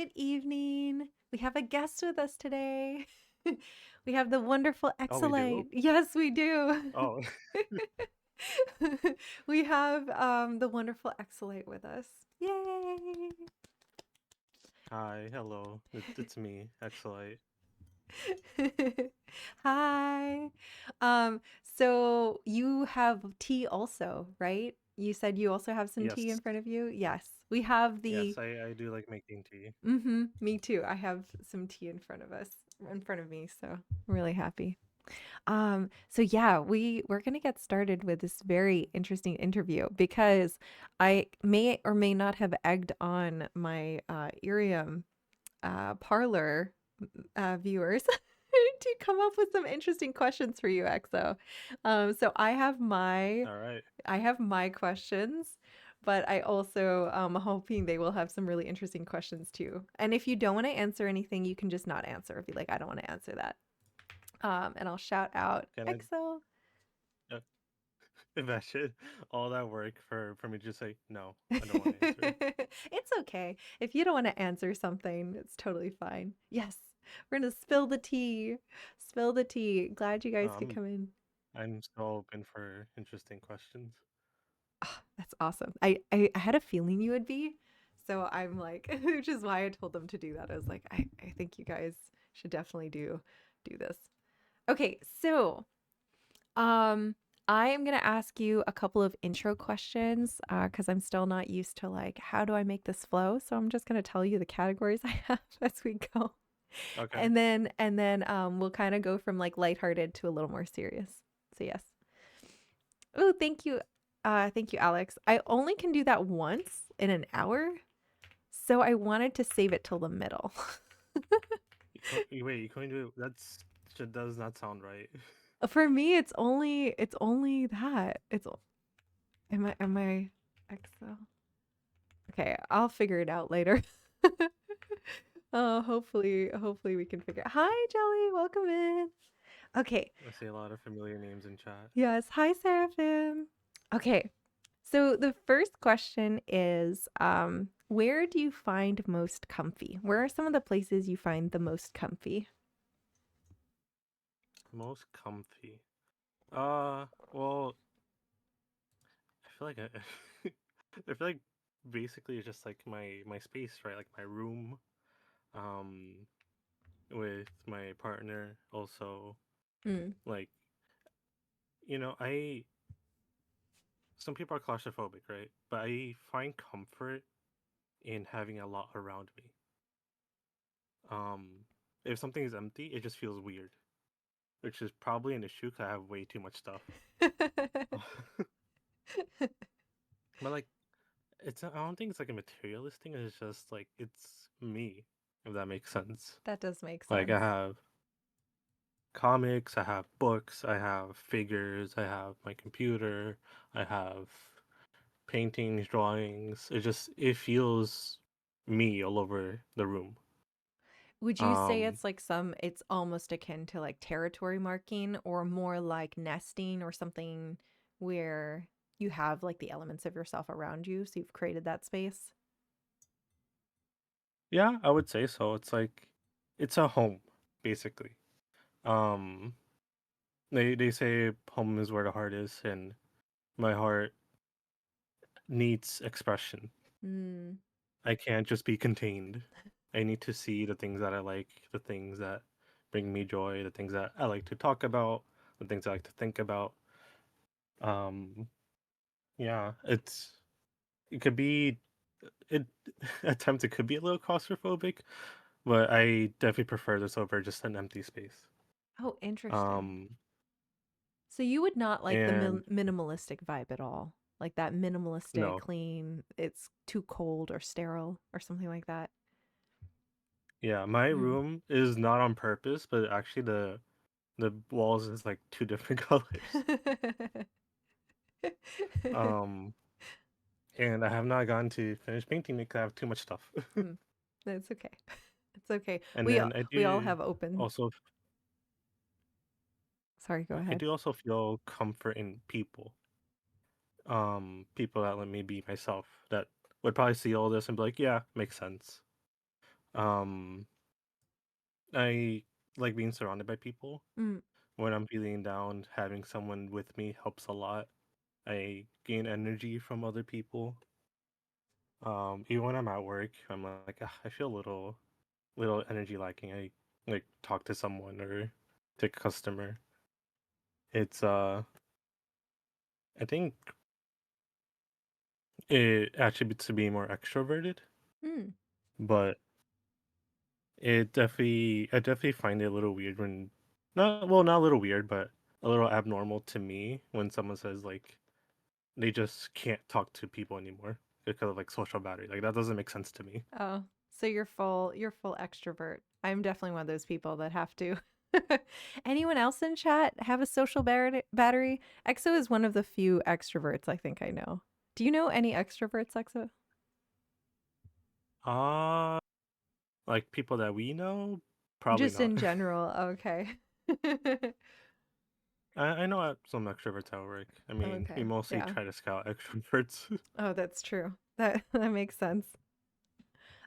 Good evening. We have a guest with us today. We have the wonderful Oh, we do? Exolite. Yes, we do. Oh, We have the wonderful Exolite with us. Yay! hi, hello. It's me, Exolite. Hi. Um, so you have tea also, right? You said you also have some tea in Yes, front of you? Yes. We have yes, the I do like making tea. me too. I have some tea in front of us, in front of me, so I'm really happy. So yeah, we're gonna get started with this very interesting interview because I may or may not have egged on my Irium parlor viewers to come up with some interesting questions for you, Exo. So All right. I have my questions, but I also hoping they will have some really interesting questions too. And if you don't want to answer anything, you can just not answer. Be like, I don't want to answer that. And I'll shout out Can I Exo. uh, imagine all that work for me to just say no, I don't want to answer. It's okay. If you don't want to answer something, it's totally fine. Yes, we're gonna spill the tea. Spill the tea. Glad you guys could Um, come in. I'm so open for interesting questions. Ah, that's awesome. I had a feeling you would be. So I'm like, which is why I told them to do that. I was like, I think you guys should definitely do this. Okay, so Um, I am gonna ask you a couple of intro questions because I'm still not used to like how do I make this flow. So I'm just gonna tell you the categories I have as we go, Okay. and then we'll kind of go from like lighthearted to a little more serious. So yes. Oh, thank you, Alex. I only can do that once in an hour, so I wanted to save it till the middle. Wait, you going to that's shit does not sound right. For me, it's only that. Am I Excel? Okay, I'll figure it out later. Hopefully we can figure. Hi, Jelly, welcome in. Okay, I see a lot of familiar names in chat. yes. Hi, Seraphim. Okay, so the first question is, where do you find most comfy? Where are some of the places you find the most comfy? Most comfy. Well, I feel like I feel like basically it's just like my space, right? Like my room, um, with my partner. Also, Mm. like I some people are claustrophobic, right? But I find comfort in having a lot around me. Um, if something is empty, it just feels weird, which is probably an issue because I have way too much stuff. But like, I don't think it's like a materialist thing. It's just like it's me, if that makes sense. That does make Like sense. I have comics, I have books, I have figures, I have my computer, I have paintings, drawings. It feels me all over the room. Would you say Um, it's almost akin to like territory marking or more like nesting or something where you have like the elements of yourself around you, so you've created that space? yeah, I would say so. It's like it's a home, basically. Um, they say home is where the heart is, and my heart needs expression. Mm. I can't just be contained. I need to see the things that I like, the things that bring me joy, the things that I like to talk about, the things I like to think about. Um, yeah, it could be it at times it could be a little claustrophobic, but I definitely prefer this over just an empty space. Oh, interesting. Um, So you would not like the and minimalistic vibe at all? Like that minimalistic, no, clean, it's too cold or sterile or something like that? yeah, my Mm. room is not on purpose, but actually the walls is like two different colors. Um, and I have not gotten to finish painting it because I have too much stuff. Mm. That's okay. It's okay. And We then all we all have open. also Sorry, go I ahead. do also feel comfort in people. People that let me be myself that would probably see all this and be like, yeah, makes sense. Um, I like being surrounded by people. Mm. When I'm feeling down, having someone with me helps a lot. I gain energy from other people. Even when I'm at work, I'm like, "Ah, I feel a little energy lacking. I like talk to someone or to a customer. It's I think it attributes to being more extroverted, Mm. but I definitely find it a little weird when not a little weird, but a little abnormal to me when someone says like they just can't talk to people anymore because of like social battery. Like that doesn't make sense to me. Oh, so you're full extrovert. I'm definitely one of those people that have to. Anyone else in chat have a social battery? EXO is one of the few extroverts I think I know. Do you know any extroverts, EXO? Uh like people that we know, probably Just not. in general. Okay. I know some extroverts at work. I mean, we Okay. mostly Yeah. try to scout extroverts. Oh, that's true. That makes sense.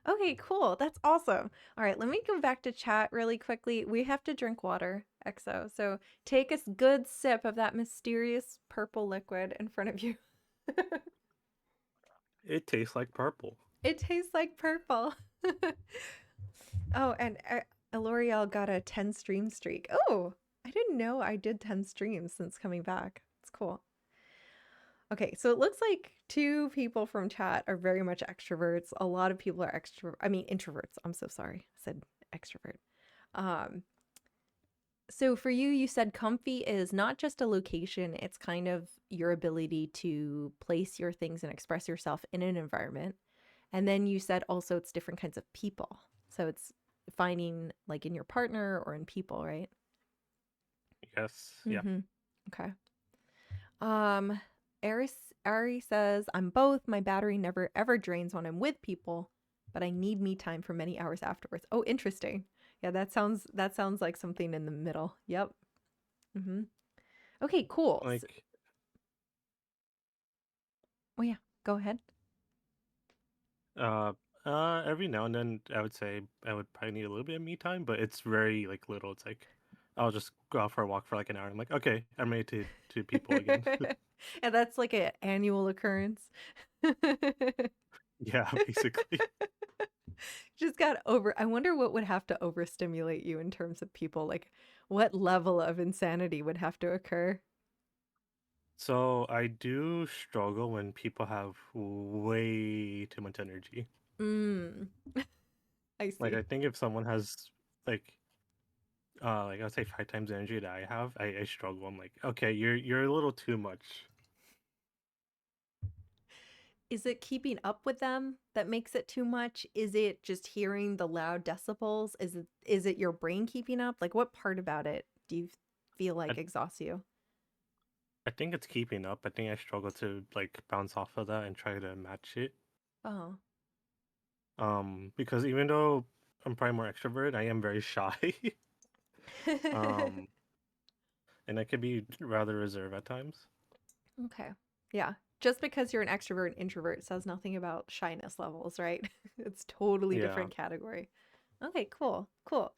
Okay, cool. That's awesome. All right, let me go back to chat really quickly. We have to drink water, EXO. So take a good sip of that mysterious purple liquid in front of you. It tastes like purple. It tastes like purple. Oh, and L'Oreal got a 10 stream streak. Oh, I didn't know I did 10 streams since coming back. It's cool. Okay, so it looks like two people from chat are very much extroverts. A lot of people are introverts. I'm so sorry. I said extrovert. Um, so for you, you said comfy is not just a location, it's kind of your ability to place your things and express yourself in an environment. And then you said also it's different kinds of people. So it's finding like in your partner or in people, right? Yes. Yeah. Mm-hmm. Okay. Um, Ari says, I'm both. My battery never ever drains when I'm with people, but I need me time for many hours afterwards. Oh, interesting. Yeah, that sounds like something in the middle. Yep. Mm-hmm. Okay, cool. Like Oh yeah, go ahead. uh every now and then I would say I would probably need a little bit of me time, but it's very like little. It's like I'll just go out for a walk for like an hour. I'm like, okay, I'm ready to people again. And that's like an annual occurrence. Yeah, basically. Just got over. I wonder what would have to overstimulate you in terms of people. Like, what level of insanity would have to occur? So I do struggle when people have way too much energy. Mm, I Like see. I think if someone has like like I'll say 5 times the energy that I have, I struggle. I'm like, okay, you're a little too much. Is it keeping up with them that makes it too much? Is it just hearing the loud decibels? Is it your brain keeping up? Like, what part about it do you feel I like exhausts you? I think it's keeping up. I think I struggle to like bounce off of that and try to match it. Oh. Because even though I'm probably more extrovert, I am very shy. Um, and I could be rather reserved at times. Okay. Yeah. Just because you're an extrovert and introvert says nothing about shyness levels, right? It's totally Yeah. different category. Okay, cool. Cool.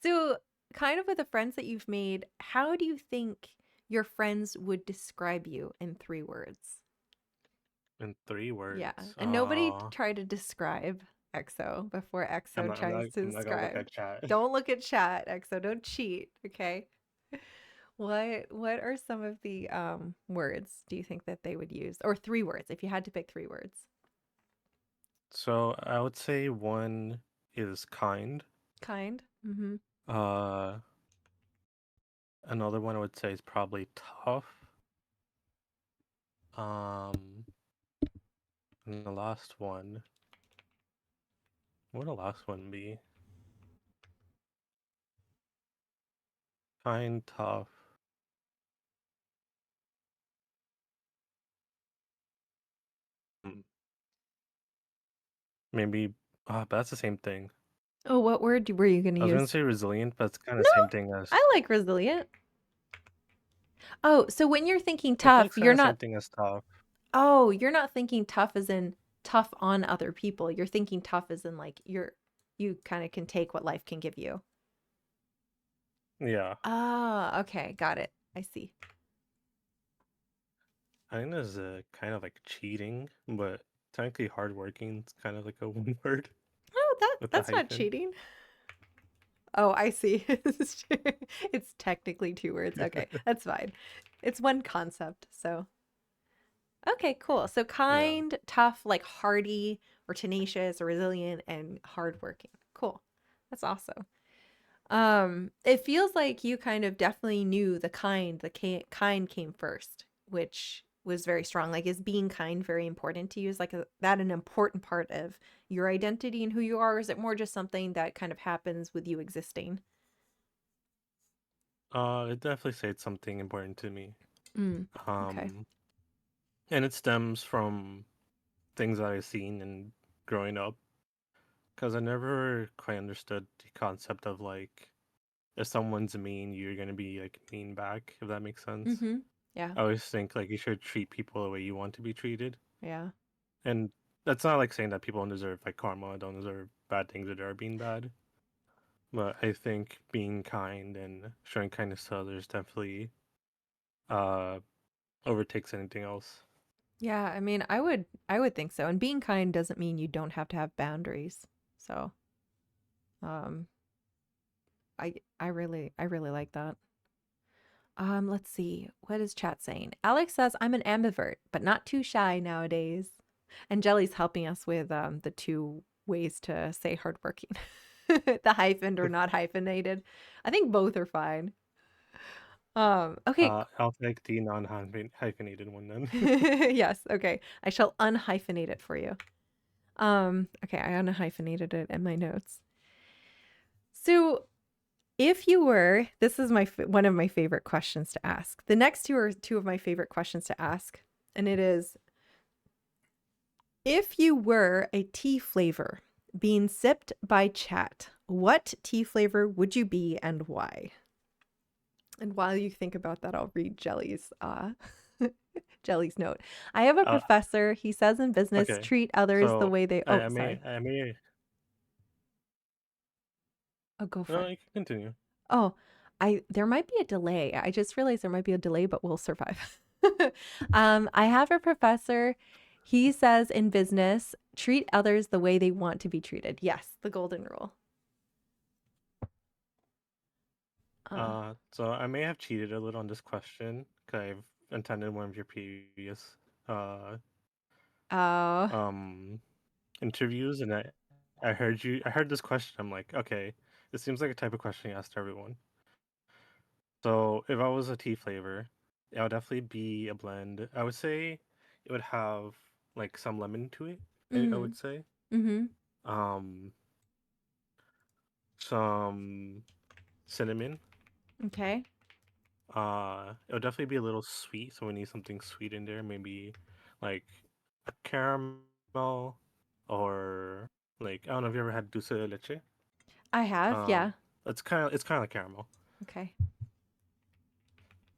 So, kind of with the friends that you've made, how do you think your friends would describe you in 3 words? In 3 words. Yeah. And nobody try to describe EXO before EXO tries to I'm not gonna look describe. at chat. Don't look at chat, EXO. Don't cheat, okay? What are some of the words do you think that they would use? Or 3 words, if you had to pick 3 words. So I would say one is kind. Kind. Mm-hmm. Uh, Another one I would say is probably tough. Um, and the last one, what would the last one be? Kind, tough. mm, Maybe, but that's the same thing. Oh, what word were you gonna I was gonna use? say resilient, but it's kind of No, the same thing as. I like resilient. Oh, so when you're thinking I feel like tough, it's kind you're of the same not thing as tough. oh, you're not thinking tough as in tough on other people. You're thinking tough as in like you kind of can take what life can give you. Yeah. Ah, okay, got it. I see. I think there's a kind of like cheating, but technically hardworking. It's kind of like a one word Oh, with the that's not hyphen. cheating. Oh, I see. It's technically two words. Okay, that's fine. It's one concept. So, okay, cool. So Yeah. kind, tough, like hardy or tenacious or resilient and hardworking. Cool. That's awesome. It feels like you kind of definitely knew kind came first, which was very strong. Like, is being kind very important to you? Is like that an important part of your identity and who you are? Or is it more just something that kind of happens with you existing? It definitely said something important to me. Mm, okay. Um, and it stems from things that I've seen and growing up, because I never quite understood the concept of like if someone's mean, you're gonna be like mean back, if that makes sense. Mm-hmm. Yeah. I always think like you should treat people the way you want to be treated. Yeah. And that's not like saying that people don't deserve like karma, don't deserve bad things or they're being bad. But I think being kind and showing kindness to others definitely uh overtakes anything else. Yeah, I mean, I would think so. And being kind doesn't mean you don't have to have boundaries. So, um, I really like that. Let's see. What is chat saying? Alex says I'm an ambivert, but not too shy nowadays. And Jelly's helping us with the two ways to say hardworking. The hyphened or not hyphenated. I think both are fine. Okay. I'll take the non-hyphenated one then. Yes, okay. I shall unhyphenate it for you. Okay, I unhyphenated it in my notes. So, if you were, this is one of my favorite questions to ask. The next two are two of my favorite questions to ask, and it is, if you were a tea flavor being sipped by chat, what tea flavor would you be and why? And while you think about that, I'll read Jelly's note. I have a uh, professor. He says in business, okay. treat others the So way they. I, Oh, I may sorry. I may Oh, go for no, it. you can continue. Oh, there might be a delay. I just realized there might be a delay, but we'll survive. I have a professor. He says in business, treat others the way they want to be treated. Yes, the golden rule. Uh, So I may have cheated a little on this question because I've attended one of your previous uh oh, um interviews, and I heard this question. I'm like, okay, this seems like a type of question you asked everyone. So if I was a tea flavor, it would definitely be a blend. I would say it would have like some lemon to it. I mm-hmm, would say mm-hmm. um some cinnamon. Okay. It would definitely be a little sweet, so we need something sweet in there. Maybe like a caramel, or like I don't know if you ever had dulce de leche. I have, yeah. Um, it's kind of like caramel. Okay.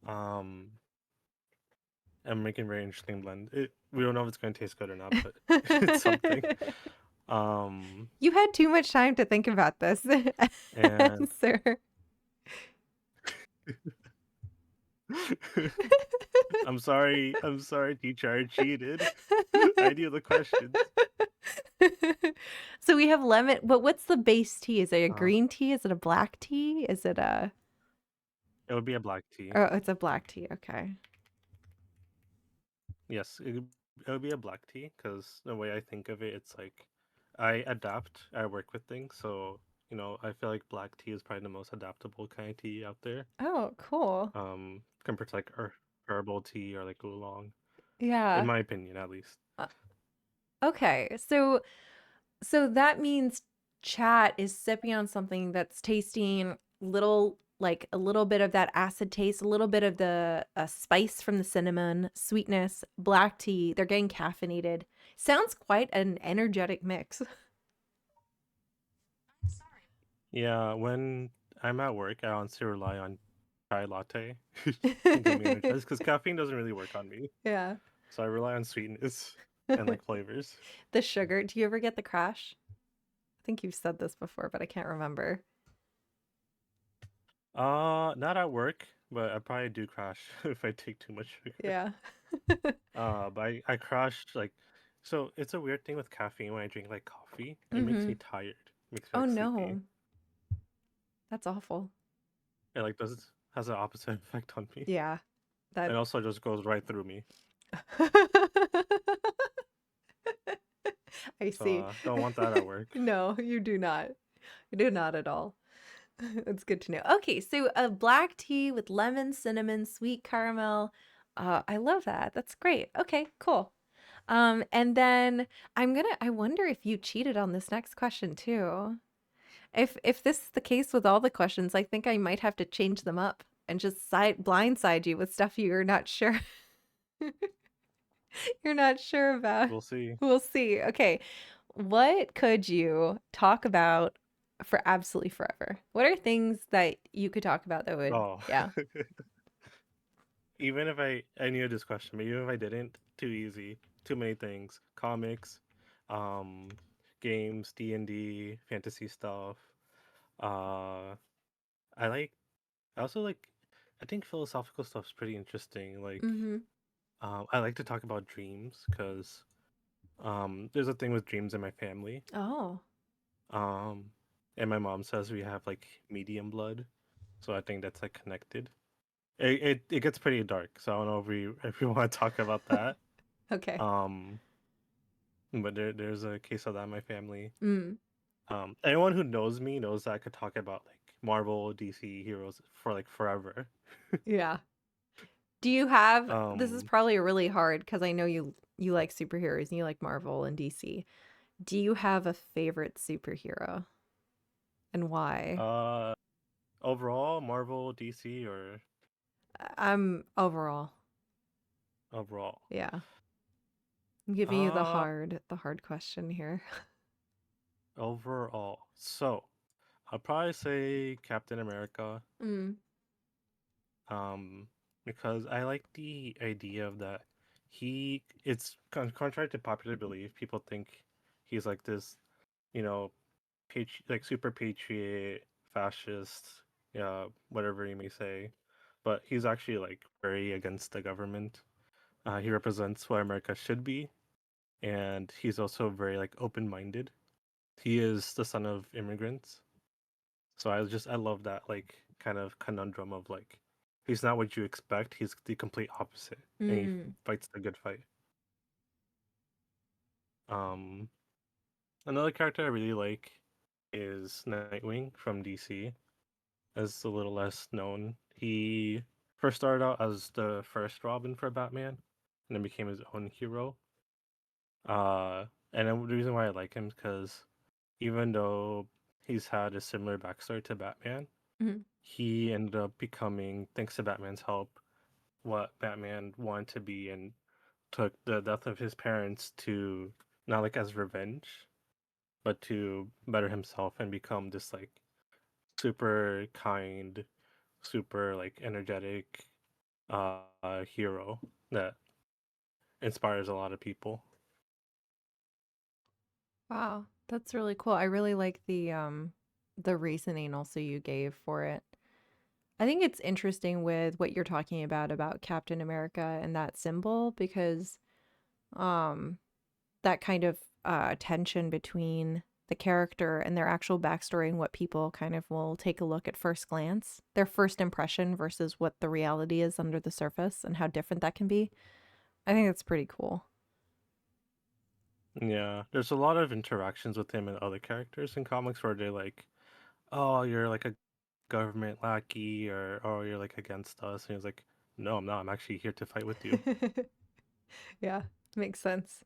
Um, I'm making a very interesting blend. We don't know if it's going to taste good or not, but it's something. Um, You had too much time to think about this and answer. I'm sorry, teacher, I cheated. I knew the questions. So we have lemon, but what's the base tea? Is it a Uh, green tea? Is it a black tea? Is it a it would be a black tea. Oh, it's a black tea. Okay. Yes, it would be a black tea because the way I think of it, it's like I adapt, I work with things. So, I feel like black tea is probably the most adaptable kind of tea out there. Oh, cool. Compared to like herbal tea or like oolong, in Yeah. my opinion, at least. Uh, okay. So that means chat is sipping on something that's tasting little like a little bit of that acid taste, a little bit of the spice from the cinnamon, sweetness, black tea. They're getting caffeinated. Sounds quite an energetic mix. Yeah, when I'm at work, I honestly rely on chai latte to get me energized because caffeine doesn't really work on me. Yeah. So I rely on sweetness and like flavors. The sugar. Do you ever get the crash? think you've said this before, but I can't remember. Not at work, but I probably do crash if I take too much sugar. Yeah. But I crash like, so it's a weird thing with caffeine when I drink like coffee. It makes Mm-hmm. me tired, makes me Oh like sleepy. no, that's awful. It like does has an opposite effect on me. Yeah, It that. also just goes right through me. I So see. don't want that at work. No, you do not. You do not at all. It's good to know. Okay, so a black tea with lemon, cinnamon, sweet caramel. I love that. That's great. Okay, cool. And then I wonder if you cheated on this next question too. If this is the case with all the questions, I think I might have to change them up and just blindside you with stuff you're not sure you're not sure about. We'll see. We'll see. Okay. What could you talk about for absolutely forever? What are things that you could talk about that would, Oh, yeah. even if I knew this question, but even if I didn't, too easy. Too many things. Comics, um, games, D&D, fantasy stuff. Uh, I like. I also like. I think philosophical stuff's pretty interesting. Like, Mm-hmm. I like to talk about dreams because there's a thing with dreams in my family. Oh, Um, and my mom says we have like medium blood, so I think that's like connected. It gets pretty dark, so I don't know if we want to talk about that. okay. Um, but there's a case of that in my family. Mm, Anyone who knows me knows that I could talk about like Marvel, DC heroes for like forever. yeah. Do you have, this is Um, probably really hard because I know you like superheroes and you like Marvel and DC. Do you have a favorite superhero and why? uh, Overall, Marvel, DC, or I'm overall. overall? Yeah. I'm giving you Uh, the hard question here. Overall. So, I'll probably say Captain America. Mm. Um, because I like the idea of that it's contrary to popular belief. People think he's like this, you know, like super patriot, fascist, yeah, whatever you may say. But he's actually like very against the government. He represents what America should be, and he's also very like open-minded. He is the son of immigrants, so I love that like kind of conundrum of like he's not what you expect, he's the complete opposite, and he Mm. fights the good fight. Um, Another character I really like is Nightwing from DC. As a little less known, he first started out as the first Robin for Batman, and then became his own hero. Uh, and then the reason why I like him is because even though he's had a similar backstory to Batman, Mm. he ended up becoming, thanks to Batman's help, what Batman wanted to be, and took the death of his parents to not like as revenge, but to better himself and become this like super kind, super like energetic hero that inspires a lot of people. Wow, that's really cool. I really like the reasoning also you gave for it. I think it's interesting with what you're talking about Captain America and that symbol because um that kind of tension between the character and their actual backstory and what people kind of will take a look at first glance, their first impression versus what the reality is under the surface and how different that can be. I think that's pretty cool. Yeah, there's a lot of interactions with him and other characters in comics where they're like, "Oh, you're like a government lackey," or "Oh, you're like against us," and he's like, "No, I'm not. I'm actually here to fight with you." Yeah, makes sense.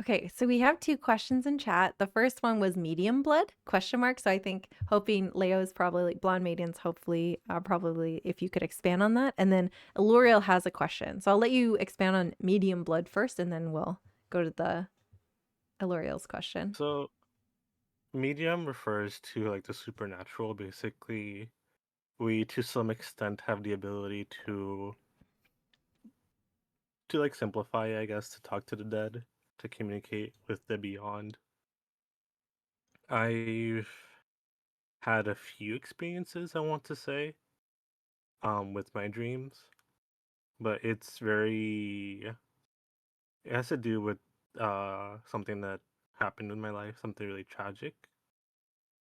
Okay, so we have two questions in chat. The first one was medium blood question mark. So I think hoping Leo's probably blonde maidens. Hopefully, probably if you could expand on that. And then L'Oreal has a question, so I'll let you expand on medium blood first, and then we'll go to the L'Oreal's question. So, medium refers to like the supernatural. Basically, we to some extent have the ability to like simplify, I guess, to talk to the dead, to communicate with the beyond. I've had a few experiences, I want to say, with my dreams, but it's very it has to do with something that happened in my life, something really tragic.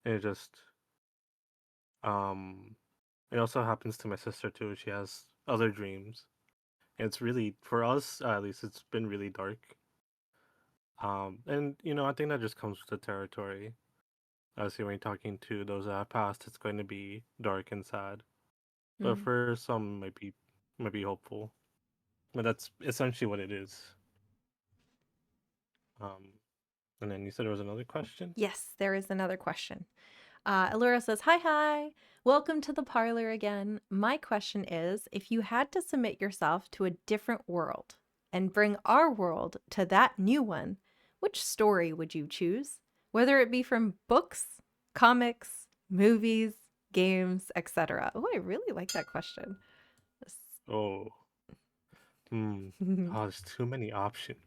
And it just um it also happens to my sister too. She has other dreams. And it's really for us, at least it's been really dark. And I think that just comes with the territory. Obviously, when you're talking to those that have passed, it's going to be dark and sad. But Mm. for some, might be hopeful. But that's essentially what it is. Um, and then you said there was another question. Yes, there is another question. Allura says, "Hi, hi. Welcome to the parlor again. My question is, if you had to submit yourself to a different world and bring our world to that new one, which story would you choose? Whether it be from books, comics, movies, games, etc." Oh, I really like that question. Oh, oh, there's too many options.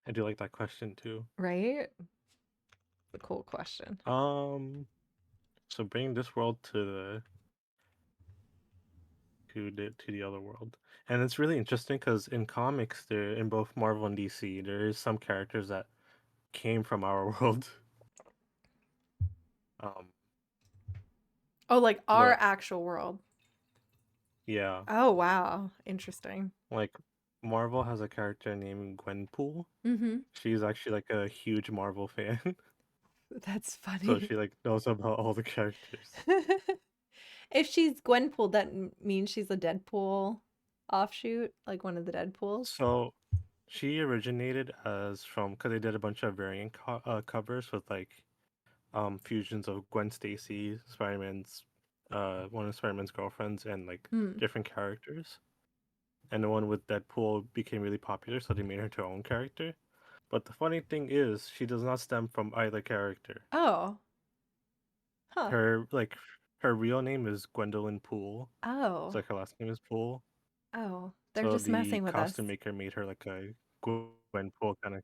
I do like that question too. Right? A cool question. So bring this world to the other world, and it's really interesting because in comics, there in both Marvel and DC, there is some characters that came from our world. Um, Oh, like our but actual world. yeah, Oh, wow. Interesting. like Marvel has a character named Gwenpool. Mm-hmm. She's actually like a huge Marvel fan, That's so funny. she like knows about all the characters. If she's Gwenpool, that means she's a Deadpool offshoot, like one of the Deadpools. So she originated as from because they did a bunch of variant covers with like fusions of Gwen Stacy, Spider-Man's one of Spider-Man's girlfriends, and like Hmm. different characters. And the one with Deadpool became really popular, so they made her into her own character. But the funny thing is, she does not stem from either character. Oh. Huh. Her real name is Gwendolyn Poole. It's Oh. like her last name is Poole. Oh. They're So just the messing with us. costume maker made her like a Gwen Poole kind of.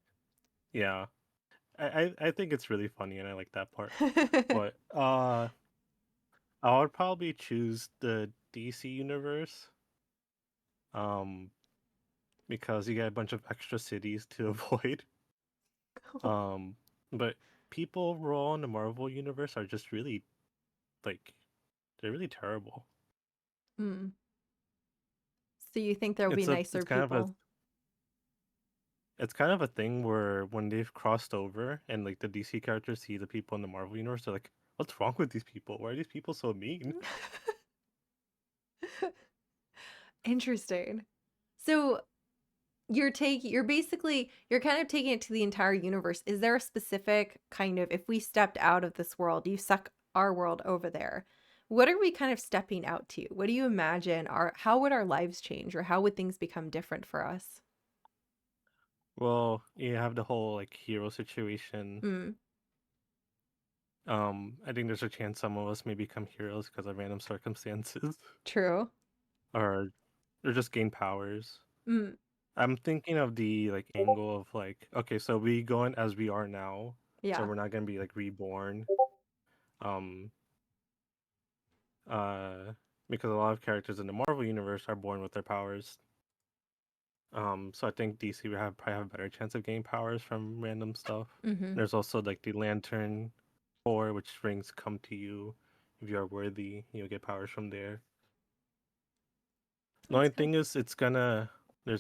Yeah, I think it's really funny, and I like that part. But I would probably choose the DC universe. Um, because you get a bunch of extra cities to avoid. Um, but people overall in the Marvel universe are just really like they're really terrible. Hmm. So you think there'll be It's a it's nicer kind of a people? it's kind of a thing where when they've crossed over and like the DC characters see the people in the Marvel universe, they're like, "What's wrong with these people? Why are these people so mean?" Interesting. So you're kind of taking it to the entire universe. Is there a specific kind of, if we stepped out of this world, you suck our world over there, what are we kind of stepping out to? What do you imagine how would our lives change, or how would things become different for us? Well, you have the whole like hero situation. Mm, I think there's a chance some of us may become heroes because of random circumstances, true. or just gain powers. Mm, I'm thinking of the like angle of like, okay, so we go in as we are now, so yeah. we're not gonna be like reborn. Um, uh, because a lot of characters in the Marvel universe are born with their powers. So I think DC would probably have a better chance of getting powers from random stuff. Mm-hmm. There's also like the Lantern Corps, which rings come to you if you are worthy. You'll get powers from there. The That's only good. thing is, there's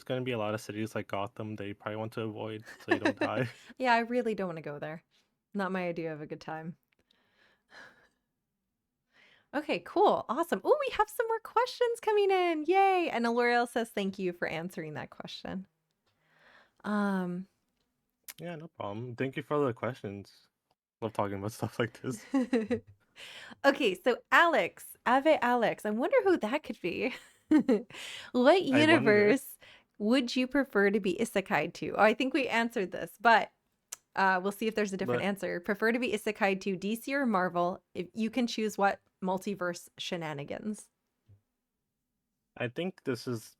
gonna be a lot of cities like Gotham that you probably want to avoid so you don't die. Yeah, I really don't want to go there. Not my idea of a good time. Okay, cool. Awesome. Oh, we have some more questions coming in. Yay. And L'Oreal says thank you for answering that question. Um, Yeah, no problem. Thank you for all the questions. Love talking about stuff like this. okay, so Alex, Ave Alex, I wonder who that could be. What I wonder, universe would you prefer to be isekai to? Oh, I think we answered this, but we'll see if there's a different but answer. Prefer to be isekai to DC or Marvel? If you can choose what multiverse shenanigans. I think this is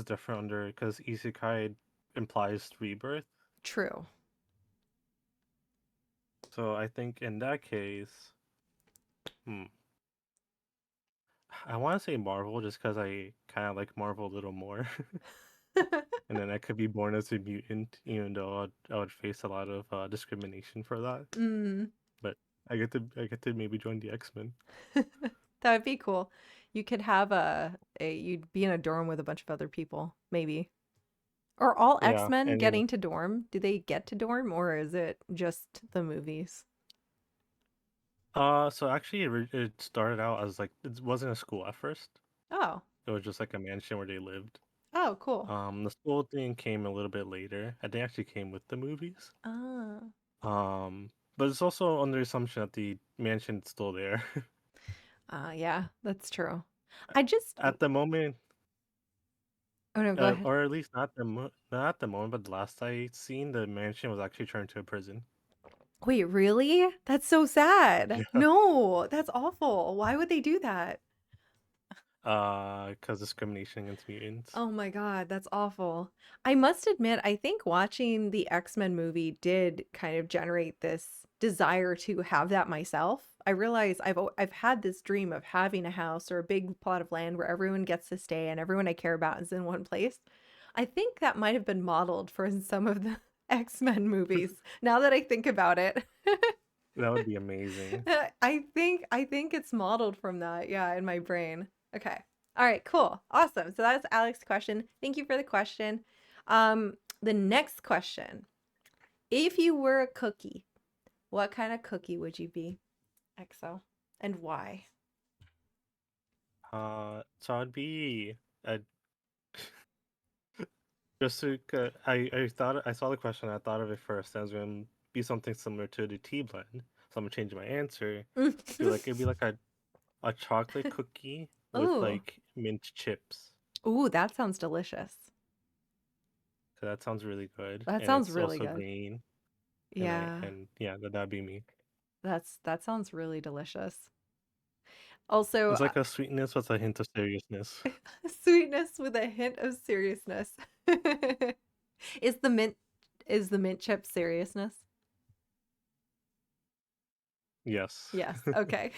different under because isekai implies rebirth. True. So I think in that case, hmm, I want to say Marvel just because I kind of like Marvel a little more. And then I could be born as a mutant, even though I would face a lot of discrimination for that. Mm. But I get to maybe join the X-Men. That would be cool. You could have you'd be in a dorm with a bunch of other people, maybe. Are all Yeah, X-Men and getting to dorm? Do they get to dorm or is it just the movies? so actually it started out as like it wasn't a school at first. Oh. It was just like a mansion where they lived. Oh, cool. The school thing came a little bit later. I think actually came with the movies. Ah. But it's also under assumption that the mansion's still there. Yeah, that's true. I just At the moment, Oh no, go ahead. or at least not at the moment, but the last I seen, the mansion was actually turned to a prison. Wait, really? That's so sad. Yeah. No, that's awful. Why would they do that? Because discrimination against mutants. Oh my God, that's awful. I must admit, I think watching the X-Men movie did kind of generate this desire to have that myself. I realize I've had this dream of having a house or a big plot of land where everyone gets to stay and everyone I care about is in one place. I think that might have been modeled for some of the X-Men movies. Now that I think about it. That would be amazing. I think it's modeled from that, yeah, in my brain. Okay. All right, cool. Awesome. So that's Alex's question. Thank you for the question. The next question. If you were a cookie, what kind of cookie would you be? EXO. And why? So I'd be a just to, I thought I saw the question. I thought of it first. I was gonna be something similar to the tea blend. So I'm gonna change my answer. It'd be like a chocolate cookie with Ooh. like mint chips. Ooh, that sounds delicious. So that sounds really good, That and sounds it's really also good. green. And I Yeah. and yeah, that'd be me. That sounds really delicious. Also, It's like a sweetness with a hint of seriousness. sweetness with a hint of seriousness. Is the mint is the mint chip seriousness? Yes. Yes. Okay.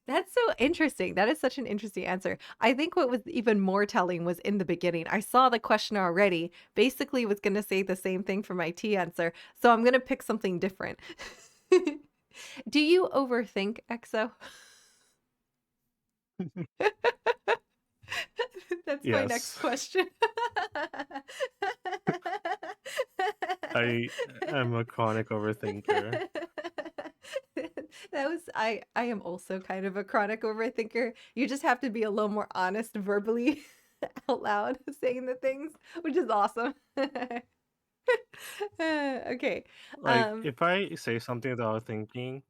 That's so interesting. That is such an interesting answer. I think what was even more telling was in the beginning. I saw the question already. Basically was going to say the same thing for my T answer. So I'm going to pick something different. Do you overthink EXO? That's my next Yes. question. I am a chronic overthinker. That was I am also kind of a chronic overthinker. You just have to be a little more honest verbally out loud saying the things, which is awesome. Okay. Like Um if I say something without thinking,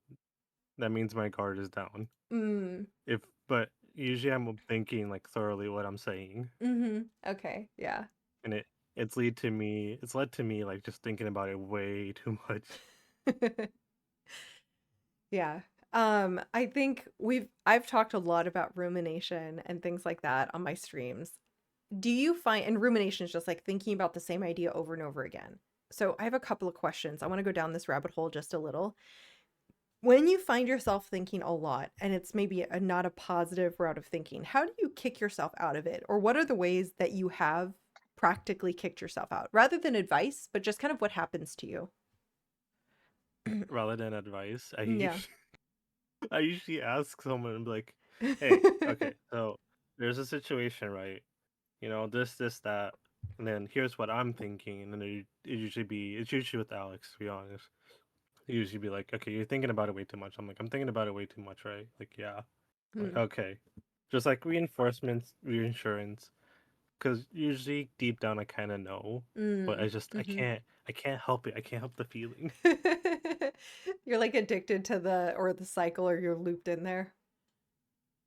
that means my guard is down. mm, But usually I'm thinking like thoroughly what I'm saying, okay. Yeah. and it's led to me like just thinking about it way too much. Yeah. I think I've talked a lot about rumination and things like that on my streams. Do you find, and rumination is just like thinking about the same idea over and over again. So I have a couple of questions. I want to go down this rabbit hole just a little. When you find yourself thinking a lot and it's maybe not a positive route of thinking, how do you kick yourself out of it? Or what are the ways that you have practically kicked yourself out rather than advice, but just kind of what happens to you? Rather than advice, Yeah. I usually ask someone like, "Hey, okay, so there's a situation, right? This, that, and then here's what I'm thinking." And then it's usually with Alex, to be honest. It usually be like, "Okay, you're thinking about it way too much." I'm like, "I'm thinking about it way too much, right?" Like, yeah. I'm like, Hmm. okay, just like reinforcements, reassurance, because usually deep down I kind of know, but Mm. I Hmm. can't help it. I can't help the feeling. You're like addicted to the cycle or you're looped in there.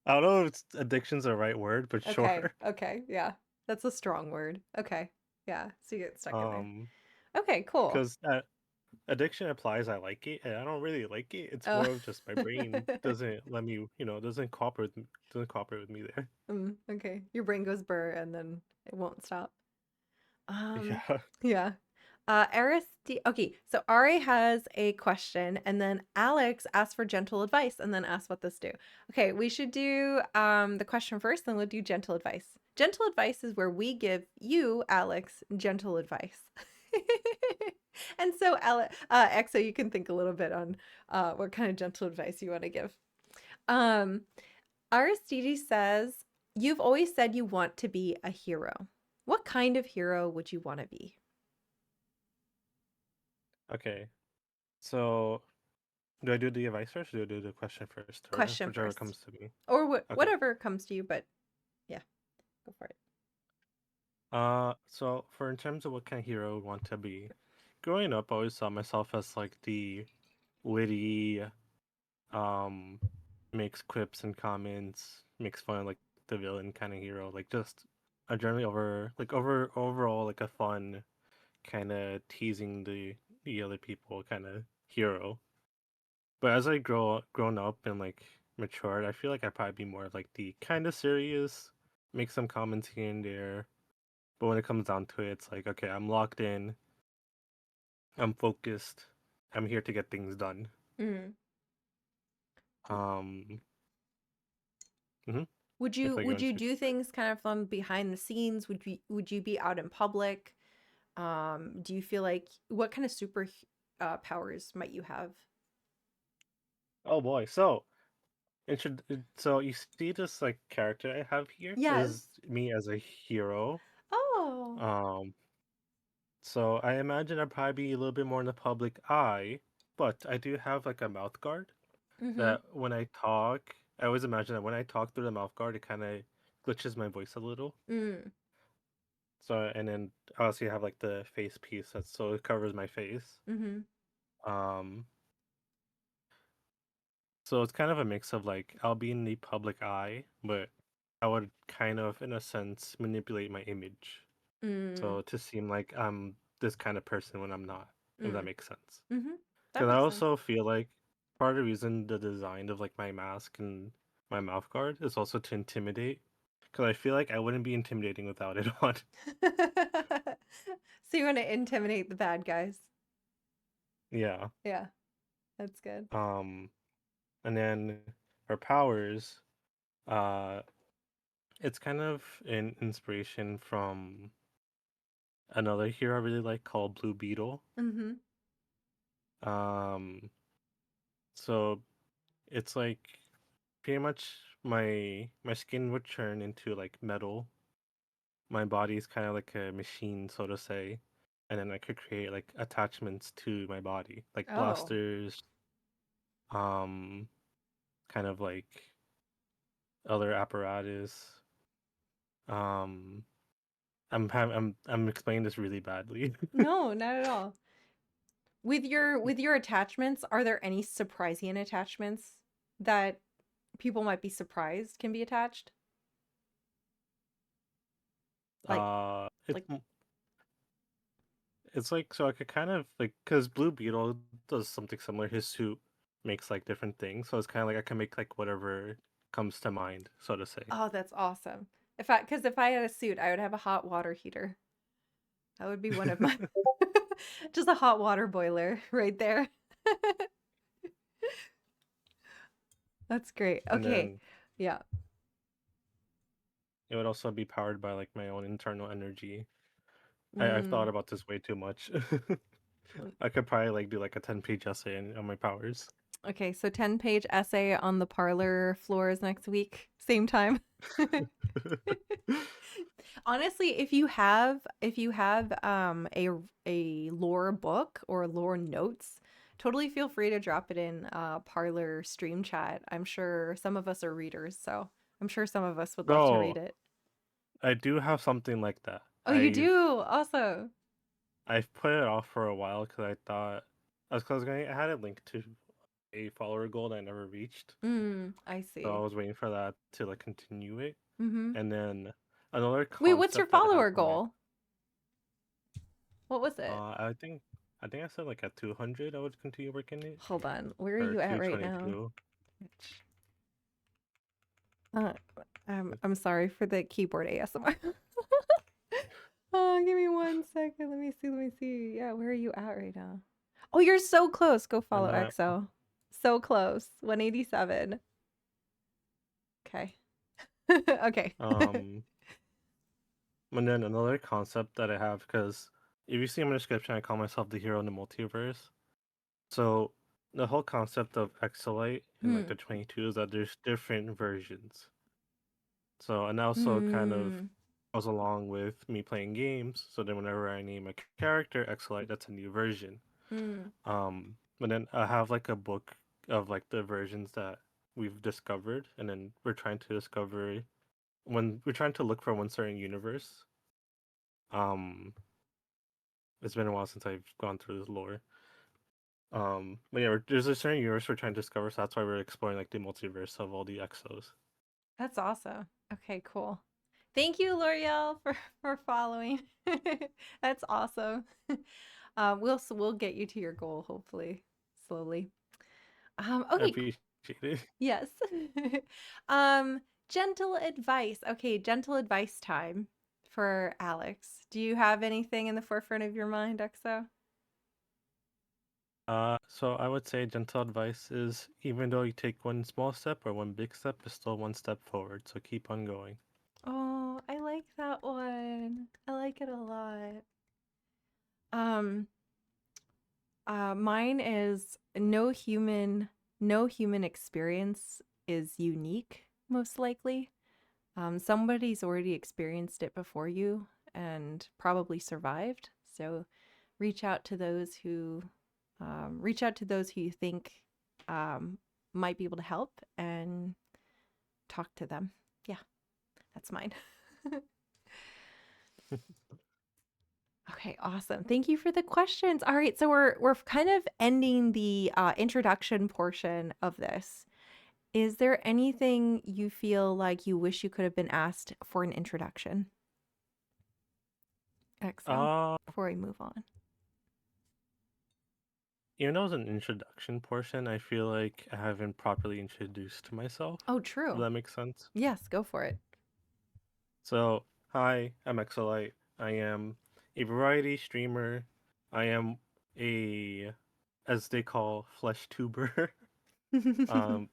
I don't know if addiction's the right word, but Okay. sure. Okay. Yeah. That's a strong word. Okay. Yeah. So you get stuck in there. Um, Okay, cool. because addiction implies I like it, and I don't really like it. It's Oh. more of just my brain doesn't let me, doesn't cooperate with me there. Okay. Your brain goes burr and then it won't stop. Um, Yeah. yeah. Okay, so Ari has a question, and then Alex asked for gentle advice, and then asked what this do. Okay, we should do the question first, then we'll do gentle advice. Gentle advice is where we give you, Alex, gentle advice. And so, Exo, you can think a little bit on what kind of gentle advice you want to give. Um, Aristide says, "You've always said you want to be a hero. What kind of hero would you want to be?" Okay, so do I do the advice first or do I do the question first, or Question whichever first, comes to me? or Okay. whatever comes to you, but yeah, go for it. So for in terms of what kind of hero I would want to be, growing up, I always saw myself as like the witty, um, makes quips and comments, makes fun of like the villain kind of hero, like just a generally overall like a fun kind of teasing the other people kind of hero. But as I grown up and like matured, I feel like I'd probably be more of like the kind of serious, make some comments here and there. But when it comes down to it, it's like, okay, I'm locked in, I'm focused, I'm here to get things done. Mm. Um, mhm. Would I you feel like would going you to. do things kind of from behind the scenes? Would you be out in public? Do you feel like what kind of super powers might you have? Oh boy, so you see this like character I have here Yes. is me as a hero. Oh. Um, so I imagine I'd probably be a little bit more in the public eye, but I do have like a mouth guard Mm-hmm. that when I talk, I always imagine that when I talk through the mouth guard, it kind of glitches my voice a little. Mm. So and then I also have like the face piece that so it covers my face. Mm-hmm. Um, so it's kind of a mix of like I'll be in the public eye, but I would kind of, in a sense, manipulate my image Mm. so to seem like I'm this kind of person when I'm not, if that Mm. makes sense. Mm-hmm. That Because I makes sense. also feel like part of the reason the design of like my mask and my mouth guard is also to intimidate. Because I feel like I wouldn't be intimidating without it on. So you want to intimidate the bad guys? Yeah. Yeah, that's good. Um, and then her powers, uh, it's kind of an inspiration from another hero I really like called Blue Beetle. Mm-hmm. Um, so it's like pretty much my skin would turn into like metal. My body is kind of like a machine, so to say, and then I could create like attachments to my body, like Oh. blasters, um, kind of like other apparatus. Um, I'm explaining this really badly. No, not at all. With your attachments, are there any surprising attachments that people might be surprised can be attached? Like uh, it's like m- it's like so I could kind of like because Blue Beetle does something similar. His suit makes like different things, so it's kind of like I can make like whatever comes to mind, so to say. oh, that's awesome. If I had a suit, I would have a hot water heater. That would be one of my just a hot water boiler right there. That's great. And Okay. then Yeah. it would also be powered by like my own internal energy. I've thought Mm. about this way too much. I could probably like do like a 10-page essay on my powers. Okay, so 10-page essay on the parlor floors next week, same time. Honestly, if you have a lore book or lore notes, totally feel free to drop it in parlor stream chat. I'm sure some of us are readers, so I'm sure some of us would love to read No, it. I do have something like that. Oh, you do? Awesome. I've put it off for a while because I thought I had it linked to a follower goal that I never reached, I so I see. was waiting for that to like continue it. Mm-hmm. And then another Wait, what's your concept that I have follower on my goal? What was it? I think I said like at 200 I would continue working it, Hold on. Where are or you at right now? 222. Uh, I'm sorry for the keyboard ASMR. Oh, give me 1 second. Let me see. Let me me see. Yeah, where are you at right now? Oh, you're so close. Go follow And I EXO. So close. 187. Okay. Okay. um and then another concept that I have, because if you see in my description, I call myself the hero in the multiverse. So the whole concept of Exolite in like Hmm. the 22 is that there's different versions. So and also kind of Hmm. goes along with me playing games. So then whenever I name a character Exolite, that's a new version. Hmm. But then I have like a book of like the versions that we've discovered, and then we're trying to discover when we're trying to look for one certain universe. Um, it's been a while since I've gone through this lore. But yeah, there's a certain universe we're trying to discover, so that's why we're exploring like the multiverse of all the exos. That's awesome. Okay, cool. Thank you, L'Oreal, for following. That's awesome. We'll get you to your goal hopefully slowly. I Okay, appreciate it. yes. um, gentle advice. Okay, gentle advice time for Alex. Do you have anything in the forefront of your mind, Exo? So I would say gentle advice is even though you take one small step or one big step, it's still one step forward. So keep on going. Oh, I like that one. I like it a lot. Um, mine is no human experience is unique, most likely. Somebody's already experienced it before you and probably survived. So reach out to those who you think um, might be able to help and talk to them. Yeah, that's mine. Okay, awesome. Thank you for the questions. All right, so we're kind of ending the introduction portion of this. Is there anything you feel like you wish you could have been asked for an introduction, Exo, Uh, before we move on? Even though it's an introduction portion, I feel like I haven't properly introduced myself. Oh, If true. that makes sense. Yes, go for it. So, hi, I'm Exolite. I am a variety streamer. I am a, as they call, flesh tuber. um,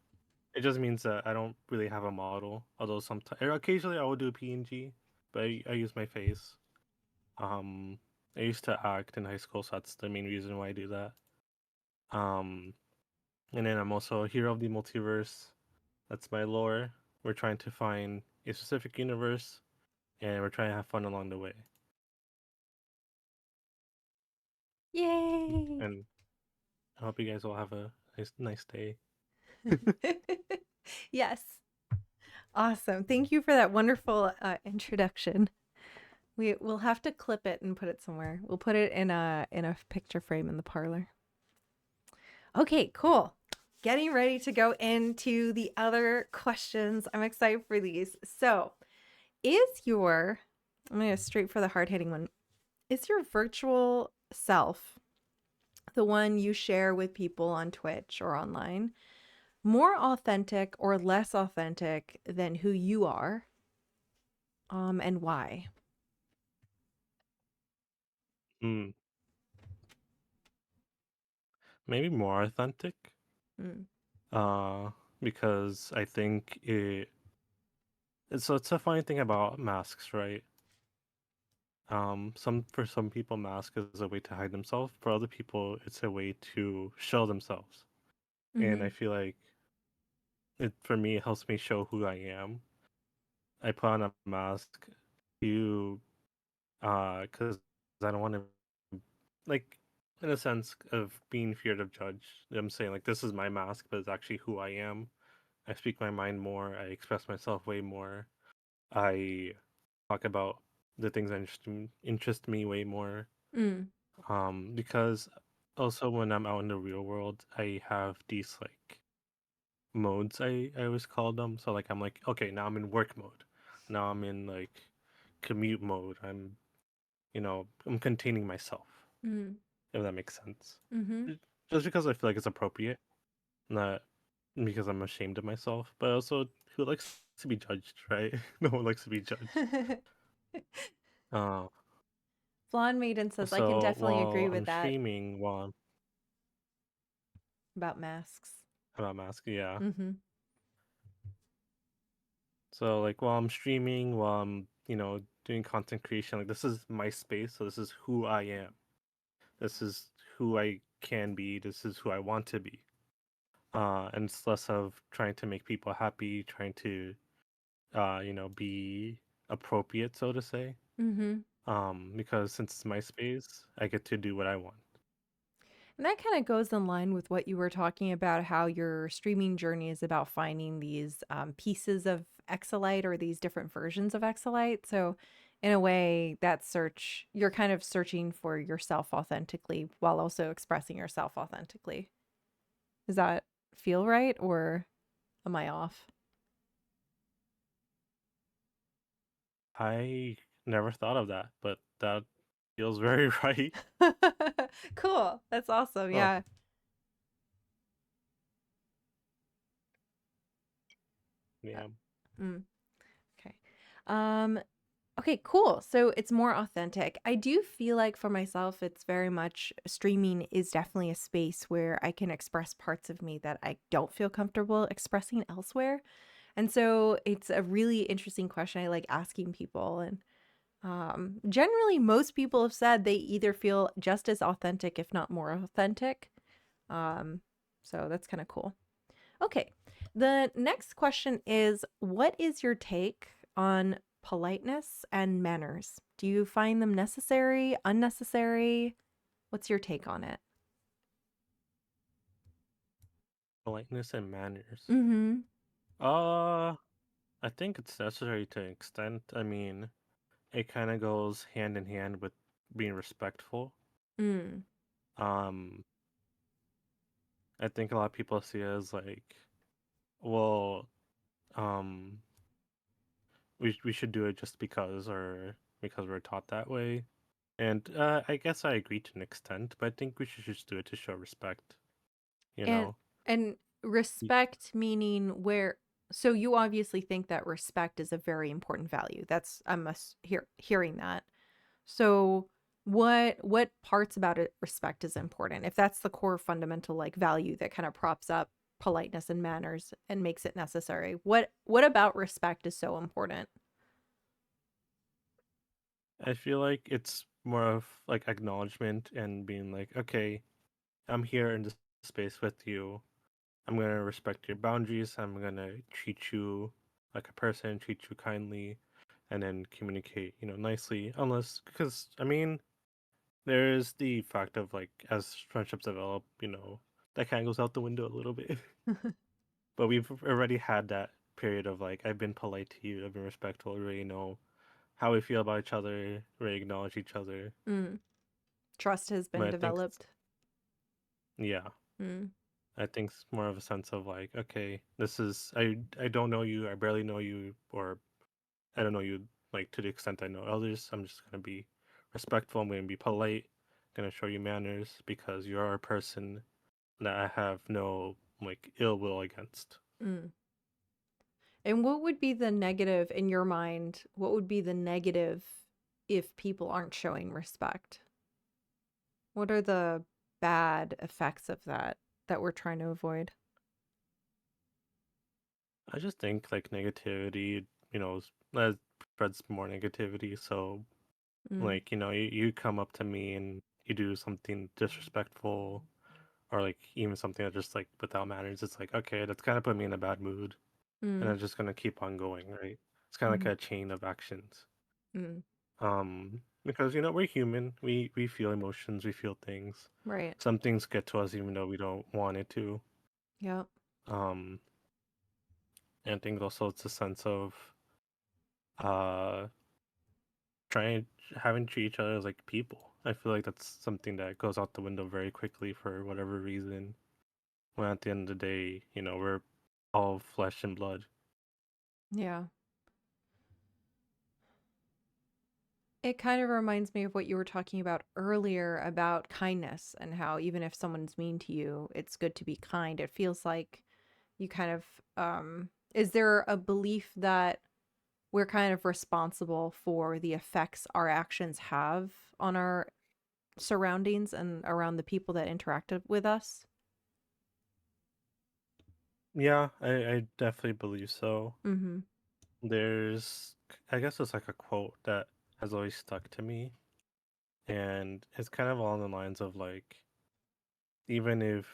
it just means that I don't really have a model. Although sometimes, occasionally, I will do a PNG, but I use my face. Um, I used to act in high school, so that's the main reason why I do that. Um, and then I'm also a hero of the multiverse. That's my lore. We're trying to find a specific universe, and we're trying to have fun along the way. Yay! And I hope you guys all have a nice day. Yes. Awesome. Thank you for that wonderful introduction. We'll have to clip it and put it somewhere. We'll put it in a picture frame in the parlor. Okay, cool. Getting ready to go into the other questions. I'm excited for these. So, I'm going to straight for the hard hitting one. Is your virtual self, the one you share with people on Twitch or online, more authentic or less authentic than who you are? And why? Hmm. Maybe more authentic. Mm. Uh, because I think it's a funny thing about masks, right? For some people, mask is a way to hide themselves. For other people, it's a way to show themselves. And Mm-hmm. I feel like for me, it helps me show who I am. I put on a mask to because I don't want to, like, in a sense of being feared of judge. I'm saying like this is my mask, but it's actually who I am. I speak my mind more. I express myself way more. I talk about the things that interest me way more. Mm. Because also when I'm out in the real world, I have these like modes. I always call them. So like I'm like, okay, now I'm in work mode. Now I'm in like commute mode. I'm containing myself. Mm. If that makes sense. Mm-hmm. Just because I feel like it's appropriate, not because I'm ashamed of myself, but also who likes to be judged, right? No one likes to be judged. Uh, Blonde Maiden says, I can So definitely agree while with I'm that streaming, while I'm about masks. about mask, yeah. Mm-hmm. So like while I'm streaming, while I'm doing content creation, like this is my space. So this is who I am. This is who I can be. This is who I want to be. And it's less of trying to make people happy, trying to be appropriate, so to say. Mm-hmm. Because since it's my space, I get to do what I want. And that kind of goes in line with what you were talking about, how your streaming journey is about finding these pieces of Exolite or these different versions of Exolite. So, in a way, that search, you're kind of searching for yourself authentically while also expressing yourself authentically. Does that feel right or am I off? I never thought of that, but that feels very right. Cool. That's awesome. Oh, Yeah. yeah. Mm, okay. Um, Okay, cool. So it's more authentic. I do feel like for myself, it's very much streaming is definitely a space where I can express parts of me that I don't feel comfortable expressing elsewhere. And so it's a really interesting question I like asking people. And generally, most people have said they either feel just as authentic, if not more authentic. Um, so that's kind of cool. Okay. The next question is, what is your take on politeness and manners? Do you find them necessary, unnecessary? What's your take on it? Politeness and manners. Mm-hmm. Uh, I think it's necessary to an extent. I mean, it kind of goes hand in hand with being respectful. Mm. Um, I think a lot of people see it as like, well, um, we should do it just because or because we're taught that way. And I guess I agree to an extent, but I think we should just do it to show respect, you And know? and Y- respect meaning where so you obviously think that respect is a very important value. That's hearing that. So what parts about it respect is important? If that's the core fundamental like value that kind of props up politeness and manners and makes it necessary. What about respect is so important? I feel like it's more of like acknowledgement and being like, okay, I'm here in this space with you. I'm gonna respect your boundaries. I'm gonna treat you like a person, treat you kindly, and then communicate, nicely. Unless, because I mean, there is the fact of like as friendships develop, that kind of goes out the window a little bit. But we've already had that period of like I've been polite to you, I've been respectful, we already know how we feel about each other, we acknowledge each other. Mm. Trust has But been I think it's developed. yeah. Mm. I think it's more of a sense of like, okay, this is I don't know you, I barely know you, or I don't know you like to the extent I know others. I'm just gonna be respectful. I'm gonna be polite. Gonna show you manners because you are a person that I have no like ill will against. Mm. And what would be the negative in your mind? What would be the negative if people aren't showing respect? What are the bad effects of that we're trying to avoid? I just think like negativity, spreads more negativity. So Mm. like you come up to me and you do something disrespectful or like even something that just like without manners. It's like okay, that's kind of put me in a bad mood, and Mm. I'm just gonna keep on going, right? It's kind of like Mm. a chain of actions. Mm. Because we're human. We feel emotions. We feel things. Right. Some things get to us even though we don't want it to. Yep. Um, and I think also it's a sense of uh trying having to treat each other as like people. I feel like that's something that goes out the window very quickly for whatever reason. When at the end of the day, we're all flesh and blood. Yeah. It kind of reminds me of what you were talking about earlier about kindness and how even if someone's mean to you, it's good to be kind. It feels like you kind of is there a belief that we're kind of responsible for the effects our actions have on our surroundings and around the people that interacted with us. Yeah, I definitely believe so. Mm-hmm. I guess it's like a quote that has always stuck to me, and it's kind of along the lines of like, even if,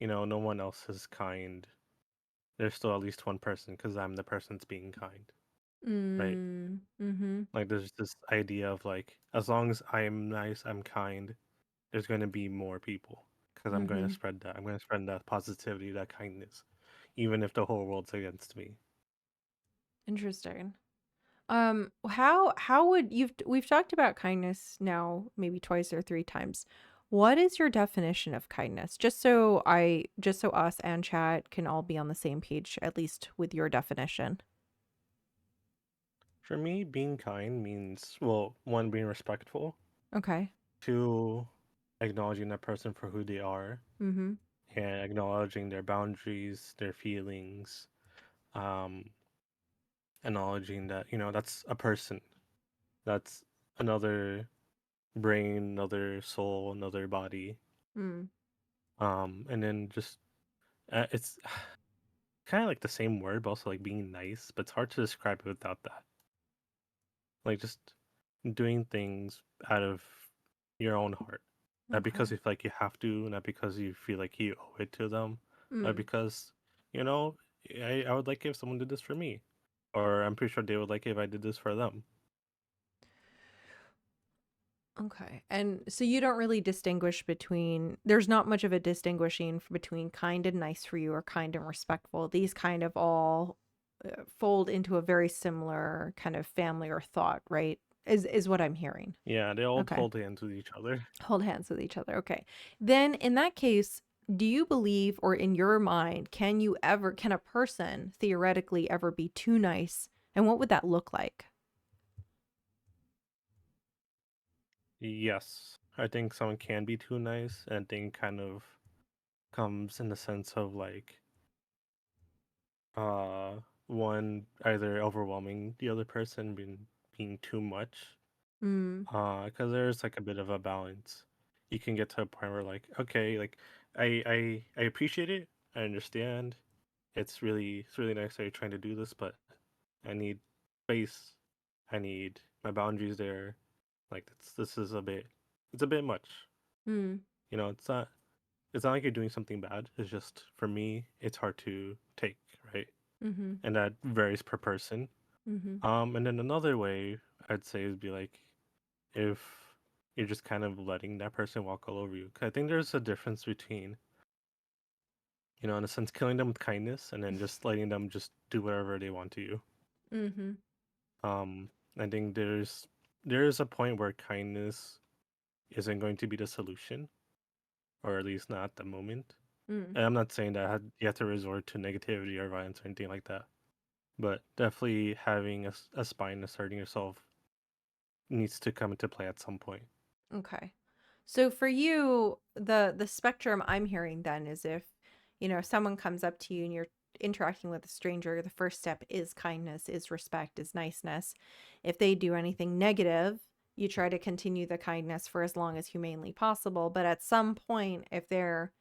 no one else is kind, there's still at least one person because I'm the person that's being kind, right? Mm, mm-hmm. Like, there's this idea of like, as long as I'm nice, I'm kind, there's going to be more people because I'm going to Mm-hmm. spread that. I'm going to spread that positivity, that kindness, even if the whole world's against me. Interesting. How would we've talked about kindness now maybe twice or three times. What is your definition of kindness? Just so us and chat can all be on the same page, at least with your definition. For me, being kind means, well, one, being respectful, Okay. two, acknowledging that person for who they are, Mm-hmm. and acknowledging their boundaries, their feelings, um, acknowledging that, that's a person. That's another brain, another soul, another body. Mm. And then just, it's kind of like the same word, but also like being nice, but it's hard to describe it without that. Like just doing things out of your own heart. Not because Okay. you feel like you have to, not because you feel like you owe it to them, but Mm. because, you know, I would like it if someone did this for me. Or I'm pretty sure they would like it if I did this for them. Okay. And so you don't really distinguish there's not much of a between kind and nice for you or kind and respectful. These kind of all fold into a very similar kind of family or thought, right? Is what I'm hearing. Yeah, they all Okay. hold hands with each other. Hold hands with each other. Okay. Then in that case, do you believe or in your mind, can a person theoretically ever be too nice? And what would that look like? Yes, I think someone can be too nice, and I think kind of comes in the sense of like, uh, one either overwhelming the other person, being too much, Mm, because there's like a bit of a balance. You can get to a point where like, okay, like I appreciate it. I understand. It's really nice that you're trying to do this, but I need space. I need my boundaries there. Like this is it's a bit much. mm, It's not like you're doing something bad. It's just for me, it's hard to take, right? mm-hmm, And that varies per person. mm-hmm, And then another way I'd say is be like, if you're just kind of letting that person walk all over you. 'Cause I think there's a difference between, in a sense, killing them with kindness and then just letting them just do whatever they want to you. mm-hmm, Um, I think there's a point where kindness isn't going to be the solution, or at least not at the moment. mm. And I'm not saying that you have to resort to negativity or violence or anything like that, but definitely having a spine, asserting yourself needs to come into play at some point. Okay. So for you, the spectrum I'm hearing then is if, someone comes up to you and you're interacting with a stranger, the first step is kindness, is respect, is niceness. If they do anything negative, you try to continue the kindness for as long as humanely possible, but at some point if they're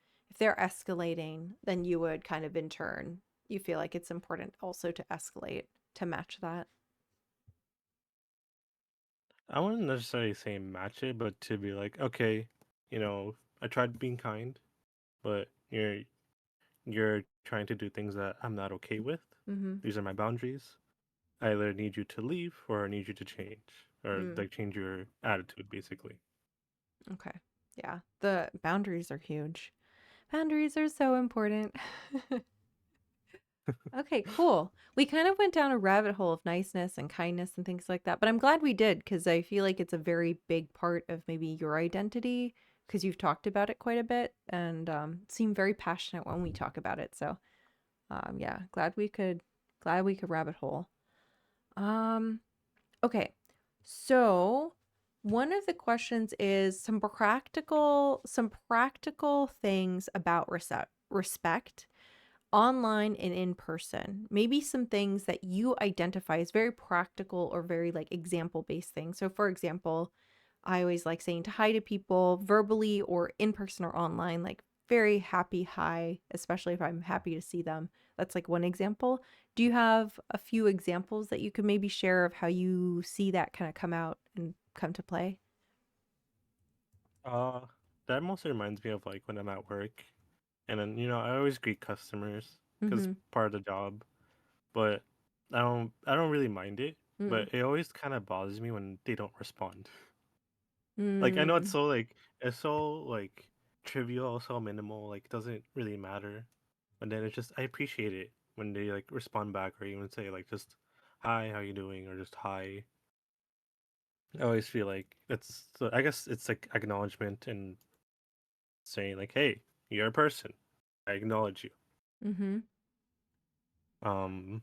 escalating, then you would kind of in turn, you feel like it's important also to escalate to match that. I wouldn't necessarily say match it, but to be like, okay, I tried being kind, but you're trying to do things that I'm not okay with. Mhm. These are my boundaries. I either need you to leave or I need you to change, or Mm. like change your attitude, basically. Okay. Yeah. The boundaries are huge. Boundaries are so important. Okay, cool. We kind of went down a rabbit hole of niceness and kindness and things like that, but I'm glad we did because I feel like it's a very big part of maybe your identity because you've talked about it quite a bit and seem very passionate when we talk about it. So, yeah, glad we could rabbit hole. Um, okay. So, one of the questions is some practical things about respect. online and in person, maybe some things that you identify as very practical or very like example based things. So, for example, I always like saying to hi to people verbally or in person or online, like very happy hi, especially if I'm happy to see them. That's like one example. Do you have a few examples that you could maybe share of how you see that kind of come out and come to play? Uh, that mostly reminds me of like when I'm at work, and then I always greet customers because Mm-hmm. part of the job, but I don't really mind it, Mm. but it always kind of bothers me when they don't respond. Like I know Mm. it's so like trivial, so minimal, like doesn't really matter. And then it's just I appreciate it when they like respond back or even say like just hi, how you doing, or just hi. I always feel like I guess it's like acknowledgement and saying like, hey, you're a person. I acknowledge you. Mm-hmm. Um,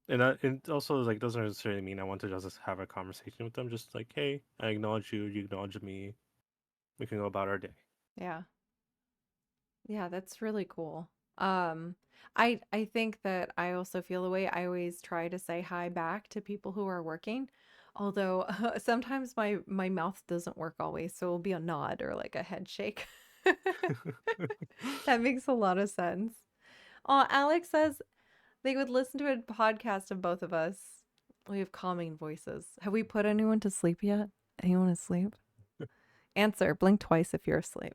and it also like doesn't necessarily mean I want to just have a conversation with them. Just like, hey, I acknowledge you. You acknowledge me. We can go about our day. Yeah. Yeah, that's really cool. Um, I think that I also feel the way I always try to say hi back to people who are working. Although sometimes my mouth doesn't work always, so it'll be a nod or like a head shake. That makes a lot of sense. Oh, Alex says they would listen to a podcast of both of us. We have calming voices. Have we put anyone to sleep yet? Anyone asleep? Answer, blink twice if you're asleep.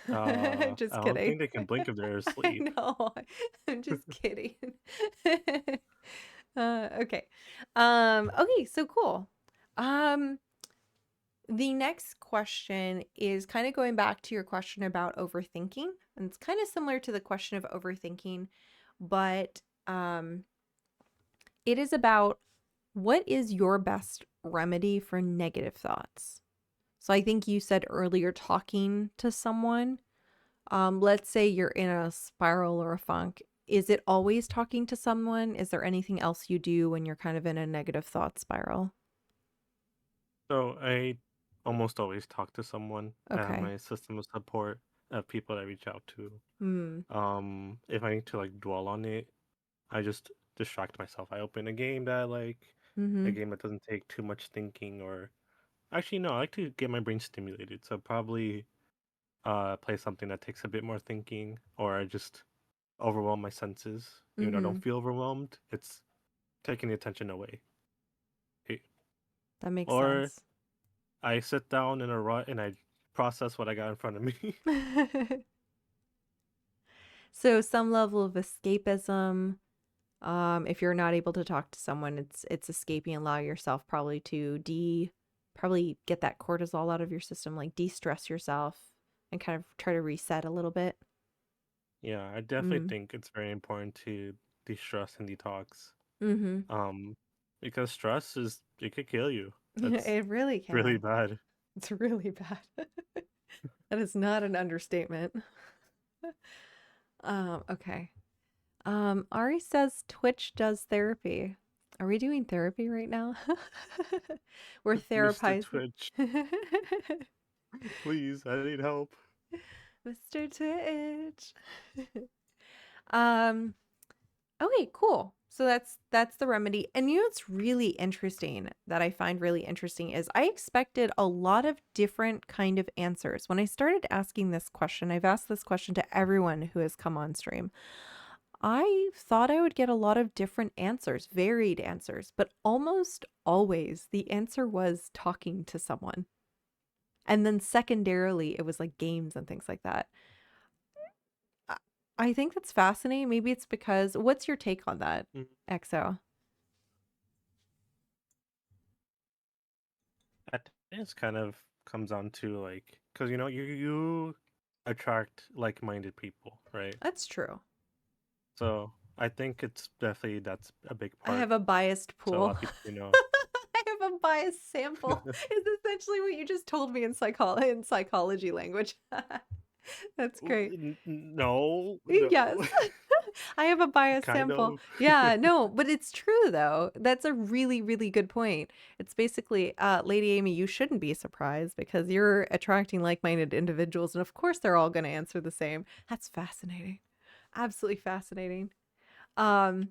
I Just don't kidding. think they can blink if they're I asleep. know. I'm just kidding. Okay. Okay, so cool. Um, the next question is kind of going back to your question about overthinking, and it's kind of similar to the question of overthinking, but it is about what is your best remedy for negative thoughts? So I think you said earlier talking to someone. Let's say you're in a spiral or a funk. Is it always talking to someone? Is there anything else you do when you're kind of in a negative thought spiral? So I almost always talk to someone. I have Okay. my system of support of people that I reach out to. Hmm. If I need to like dwell on it, I just distract myself. I open a game that I like, a Mm-hmm. game that doesn't take too much thinking, or actually no, I like to get my brain stimulated. So probably play something that takes a bit more thinking, or I just overwhelm my senses. Even though I Mm-hmm. don't feel overwhelmed, it's taking the attention away. Hey, That makes or sense. I sit down in a rut and I process what I got in front of me. So some level of escapism. If you're not able to talk to someone, it's escaping, allow yourself probably to probably get that cortisol out of your system, like de-stress yourself and kind of try to reset a little bit. Yeah, I definitely Mm. think it's very important to de-stress and detox. Mm-hmm. Um, because stress it could kill you. That's It really really can. bad. It's really bad. That is not an understatement. Okay. Ari says Twitch does therapy. Are we doing therapy right now? We're Mr. therapizing. Twitch, please, I need help. Mr. Twitch. um, okay, cool. So that's the remedy. And you know what's really interesting that I find really interesting is I expected a lot of different kind of answers. When I started asking this question, I've asked this question to everyone who has come on stream. I thought I would get a lot of different answers, varied answers, but almost always the answer was talking to someone. And then secondarily, it was like games and things like that. I I think that's fascinating. Maybe it's because, what's your take on that, Mm, EXO? I think it's kind of comes down to like, because you attract like-minded people, right? That's true. So I think it's definitely that's a big I part. have a biased So a lot pool. of people, you know. I have a biased sample. Is essentially what you just told me in psychology language. That's great. No, Yes. no, I have a biased kind sample. of. Yeah, no, but it's true though. That's a really, really good point. It's basically, Lady Amy, you shouldn't be surprised because you're attracting like-minded individuals, and of course they're all going to answer the same. That's fascinating. Absolutely fascinating. Um,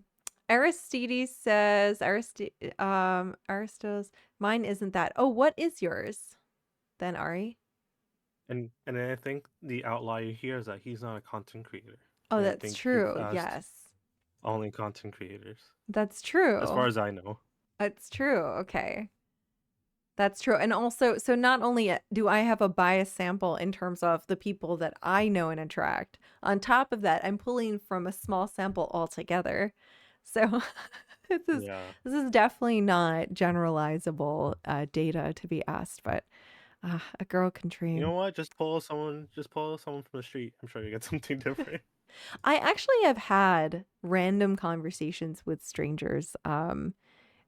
Aristides says, Aristo's, mine isn't that. Oh, what is yours then, Ari? And I think the outlier here is that he's not a content creator. Oh, And I that's think you've true. asked Yes, only content creators, that's as far true. as I know. It's true. Okay. That's true. And also, so not only do I have a bias sample in terms of the people that I know and attract, on top of that, I'm pulling from a small sample altogether. So this is Yeah. this is definitely not generalizable data to be asked, but a girl can You dream. know what? Just pull someone from the street. I'm sure you get something different. I actually have had random conversations with strangers, and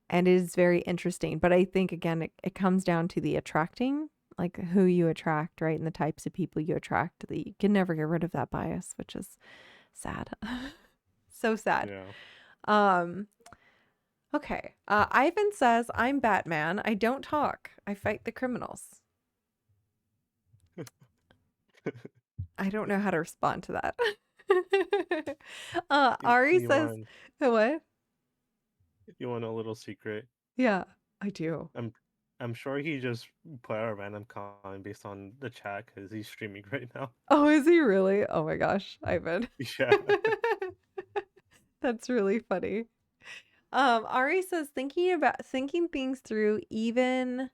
it is very interesting. But I think again, it comes down to the attracting, like who you attract, right? And the types of people you attract. That you can never get rid of that bias, which is sad. So sad. Yeah. Um, okay. Ivan says, I'm Batman. I don't talk. I fight the criminals. I don't know how to respond to that. Ari You says, want what? you want a little secret? Yeah, I do. I'm I'm sure he just put out a random comment based on the chat because he's streaming right now. Oh, is he really? Oh my gosh, Ivan. Yeah. That's really funny. Ari says thinking things through even.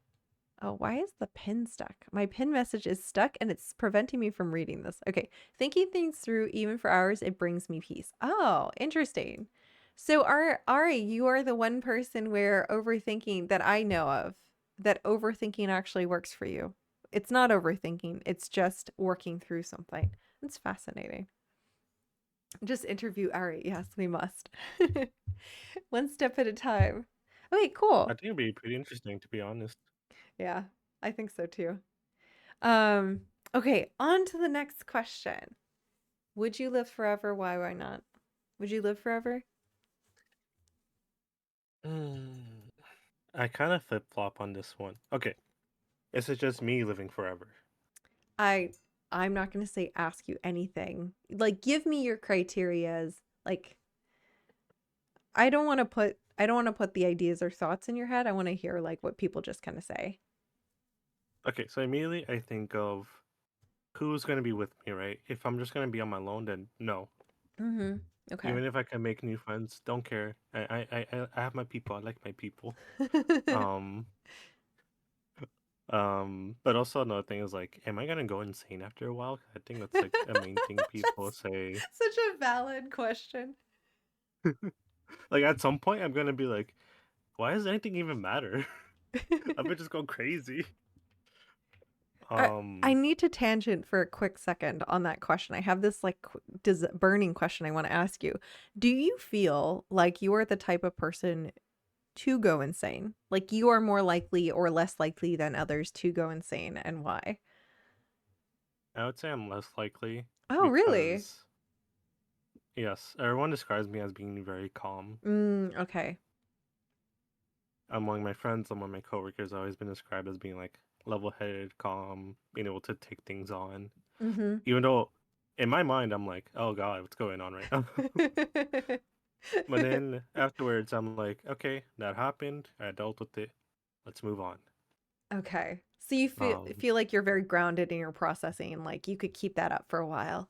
Oh, why is the pin stuck? My pin message is stuck and it's preventing me from reading this. Okay. Thinking things through even for hours, it brings me peace. Oh, interesting. So Ari, you are the one person where overthinking that I know of that overthinking actually works for you. It's not overthinking, it's just working through something. It's fascinating. Just interview Ari. Yes, we must. One step at a time. Okay, I cool. think it'd be pretty interesting to be honest. Yeah, I think so too. Um, okay, on to the next question. Would you live forever? Why not? Would you live forever? Mm, I kind of flip flop on this one. Okay, is it just me living forever? I I'm not going to say ask you anything. Like give me your criterias. Like I don't want to put the ideas or thoughts in your head. I want to hear like what people just kind of say. Okay, so immediately I think of who's gonna be with me, right? If I'm just gonna be on my own, then no. Mhm. Okay. Even if I can make new friends, don't care. I have my people. I like my people. Um, but also another thing is like, am I gonna go insane after a while? I think that's like a main thing people That's say. such a valid question. Like at some point, I'm gonna be like, why does anything even matter? I would just go crazy. I I Um, need to tangent for a quick second on that question. I have this like burning question I want to ask you. Do you feel like you are the type of person to go insane? Like you are more likely or less likely than others to go insane, and why? I would say I'm less likely Oh, really? because yes, everyone describes me as being very calm. Okay. Among my friends, among my coworkers, I've always been described as being like level-headed, calm, being able to take things on. Mm-hmm. Even though in my mind I'm like, oh god, what's going on right now? But then afterwards I'm like, okay, that happened. I dealt with it. Let's move on. Okay. So you Um, feel like you're very grounded in your processing, like you could keep that up for a while.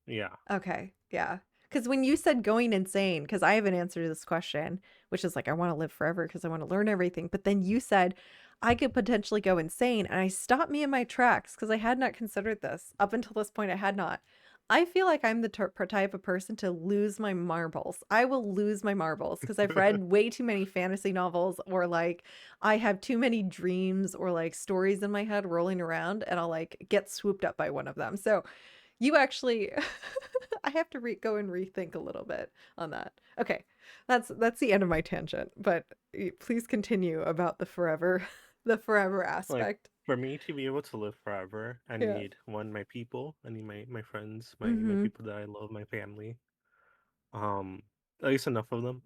yeah. Okay. Yeah. Because when you said going insane, because I have an answer to this question, which is like, I want to live forever because I want to learn everything. But then you said, I could potentially go insane. And I stopped me in my tracks because I had not considered this. Up until this point, I had not. I feel like I'm the type of person to lose my marbles. I will lose my marbles because I've read way too many fantasy novels, or like I have too many dreams or like stories in my head rolling around, and I'll like get swooped up by one of them. So you actually I have to go and rethink a little bit on that. Okay. That's the end of my tangent, but please continue about the forever the forever Like aspect. for me to be able to live forever, I Yeah. need one, my people. I need my friends, my Mhm. people that I love, my family. Um, at least enough of them.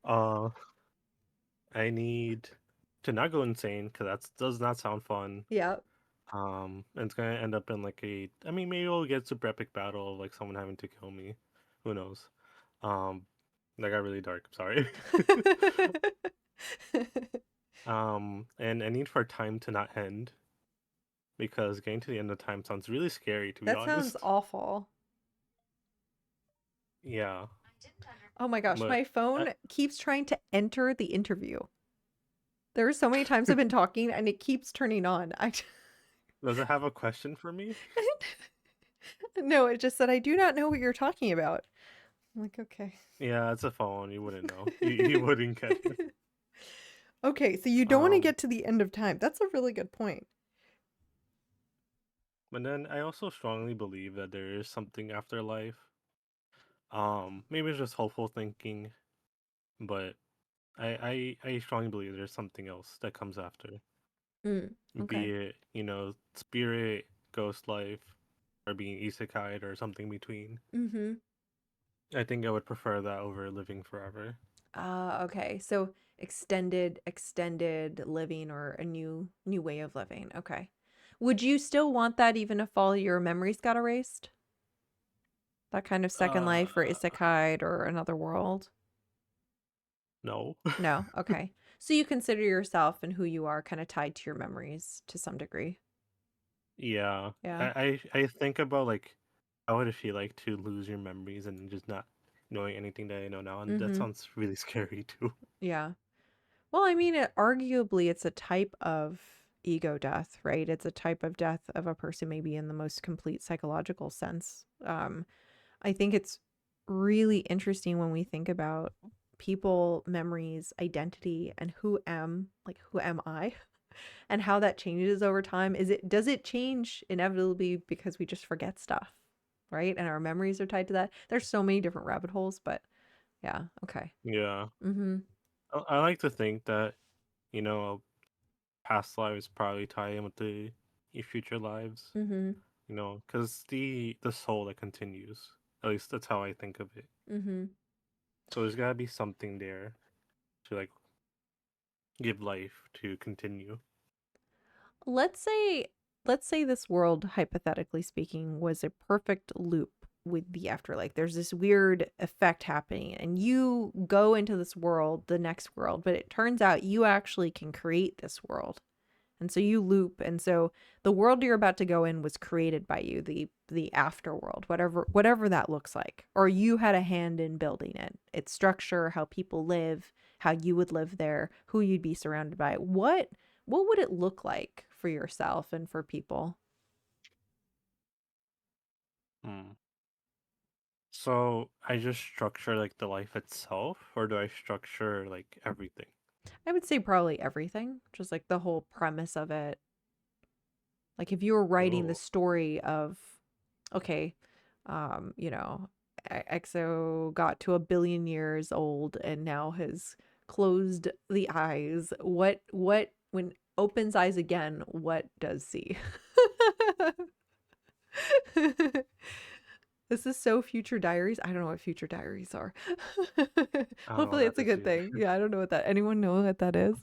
uh, I need to not go insane because that does not sound fun. Yeah. And it's gonna end up in like a. I mean, maybe we'll get super epic battle of like someone having to kill me. Who knows? Um, that got really dark. I'm sorry. And I need for time to not end because getting to the end of time sounds really scary, to be That sounds honest. awful. Yeah, Oh my gosh, but my phone keeps trying to enter the interview. There are so many times I've been talking and it keeps turning on. does it have a question for me? No, it just said I do not know what you're talking about. I'm like, okay. Yeah, it's a phone. You wouldn't know. You wouldn't get it. Okay, so you don't want to Um, get to the end of time. That's a really good point. but then I also strongly believe that there is something after life. Maybe it's just hopeful thinking, but I strongly believe there's something else that comes after. Mm, okay. Be it, spirit, ghost life, or being isekai or something between. Mm-hmm. I think I would prefer that over living forever. Okay. So extended living or a new way of living. Okay. Would you still want that even if all your memories got erased? That kind of second Uh, life or isekai or another world? no. No. Okay. So you consider yourself and who you are kind of tied to your memories to some degree. Yeah. Yeah. I think about like how would it feel like to lose your memories and just not knowing anything that I know now, and that Mm-hmm. sounds really scary too. Yeah. Well, I mean, arguably, it's a type of ego death, right? It's a type of death of a person, maybe in the most complete psychological sense. I think it's really interesting when we think about people, memories, identity, and who am I, and how that changes over time. Does it change inevitably because we just forget stuff, right? And our memories are tied to that. There's so many different rabbit holes, but yeah, okay. Yeah. Mm-hmm. I like to think that, you know, past lives probably tie in with the your future lives, Mm-hmm. because the soul that continues. At least that's how I think of it. Mm-hmm. So there's gotta be something there to like give life to continue. Let's say let's say this world, hypothetically speaking, was a perfect loop with the afterlife. There's this weird effect happening and you go into this world, the next world, but it turns out you actually can create this world. And so you loop, and so the world you're about to go in was created by you, the afterworld, whatever that looks like. Or you had a hand in building it. Its structure, how people live, how you would live there, who you'd be surrounded by. What would it look like for yourself and for people? Hmm. So I just structure like the life itself, or do I structure like everything? I would say probably everything, just like the whole premise of it. Like if you were writing the Oh, story of, okay, you know, EXO got to 1 billion years old and now has closed the eyes. What when opens eyes again, what does see? This is so Future Diaries. I don't know what Future Diaries are. I don't know what Hopefully that it's a is good either. thing. Yeah, I don't know what that. Anyone know what that is?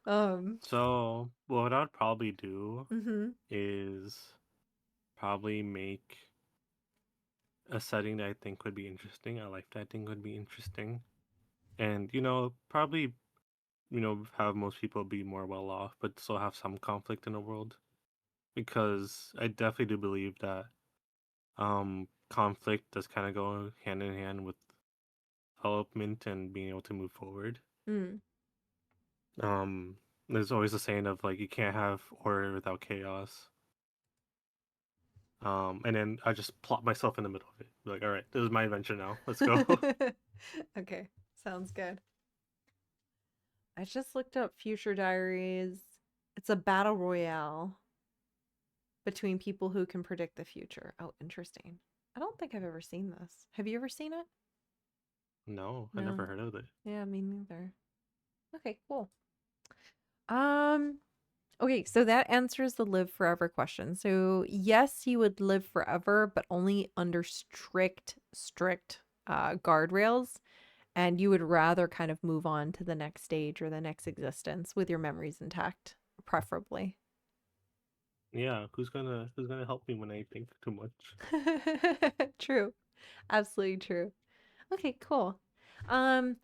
Um, So what I'd probably do mhm. is probably make a setting that I think would be interesting, a life that I think would be interesting, and probably have most people be more well off, but still have some conflict in the world. Because I definitely do believe that conflict does kind of go hand in hand with development and being able to move forward. Mm. Um, there's always a saying of like you can't have order without chaos. And then I just plop myself in the middle of it. Be like, all right, this is my adventure now. Let's go. Okay, sounds good. I just looked up Future Diaries. It's a battle royale between people who can predict the future. Oh, interesting. I don't think I've ever seen this. Have you ever seen it? No, I No. never heard of it. Yeah, me neither. Okay, cool. Um, okay, so that answers the live forever question. So, yes, you would live forever, but only under strict guardrails, and you would rather kind of move on to the next stage or the next existence with your memories intact, preferably. Yeah, who's gonna help me when I think too much? True. Absolutely true. Okay, cool. Um,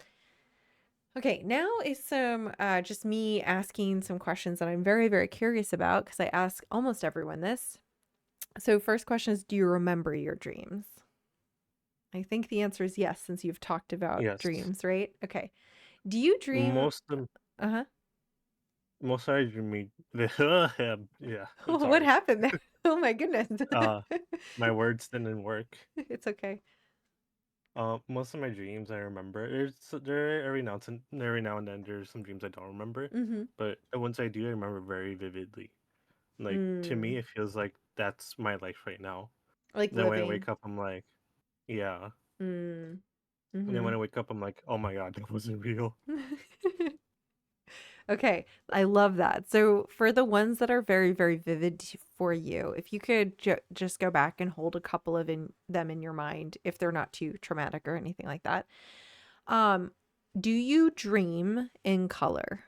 okay, now is some just me asking some questions that I'm very, very curious about because I ask almost everyone this. So first question is, do you remember your dreams? I think the answer is yes, since you've talked about Yes. dreams, right? Okay. Do you dream? Most of Uh-huh. most I dream yeah, I'm What sorry. happened there? Oh my goodness. Uh my words didn't work. It's okay. Most of my dreams I remember. There every now and then there's some dreams I don't remember, Mm-hmm. but the ones I do I remember very vividly. Like to Mm. me, it feels like that's my life right now. Like Then when I living. wake up, I'm like, yeah. Mm. And then Mm-hmm. when I wake up, I'm like, oh my god, that wasn't real. Okay, I love that. So, for the ones that are very, very vivid for you, if you could just go back and hold a couple of them in your mind, if they're not too traumatic or anything like that. Um, do you dream in color?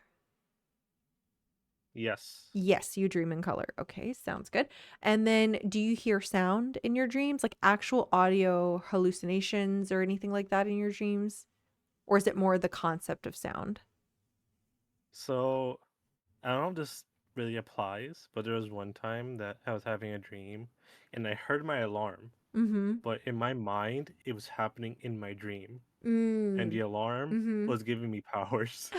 Yes. Yes, you dream in color. Okay, sounds good. And then, do you hear sound in your dreams, like actual audio hallucinations or anything like that in your dreams? Or is it more the concept of sound? So I don't know if this really applies, but there was one time that I was having a dream and I heard my alarm, Mm-hmm. but in my mind, it was happening in my dream. And Mm. the alarm Mm-hmm. was giving me powers.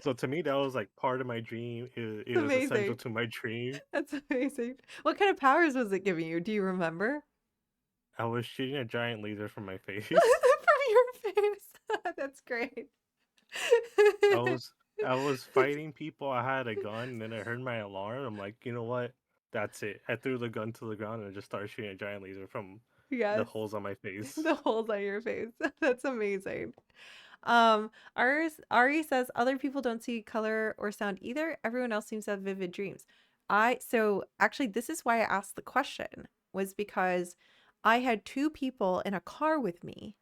So to me, that was like part of my dream. It was essential Amazing. to my dream. That's amazing. What kind of powers was it giving you? Do you remember? I was shooting a giant laser from my face. From your face. That's great. I was I was fighting people. I had a gun, and then I heard my alarm. I'm like, you know what? That's it. I threw the gun to the ground and just started shooting a giant laser from the Yes. holes on my face. The holes on your face. That's amazing. Ari says other people don't see color or sound either. Everyone else seems to have vivid dreams. So actually this is why I asked the question, was because I had two people in a car with me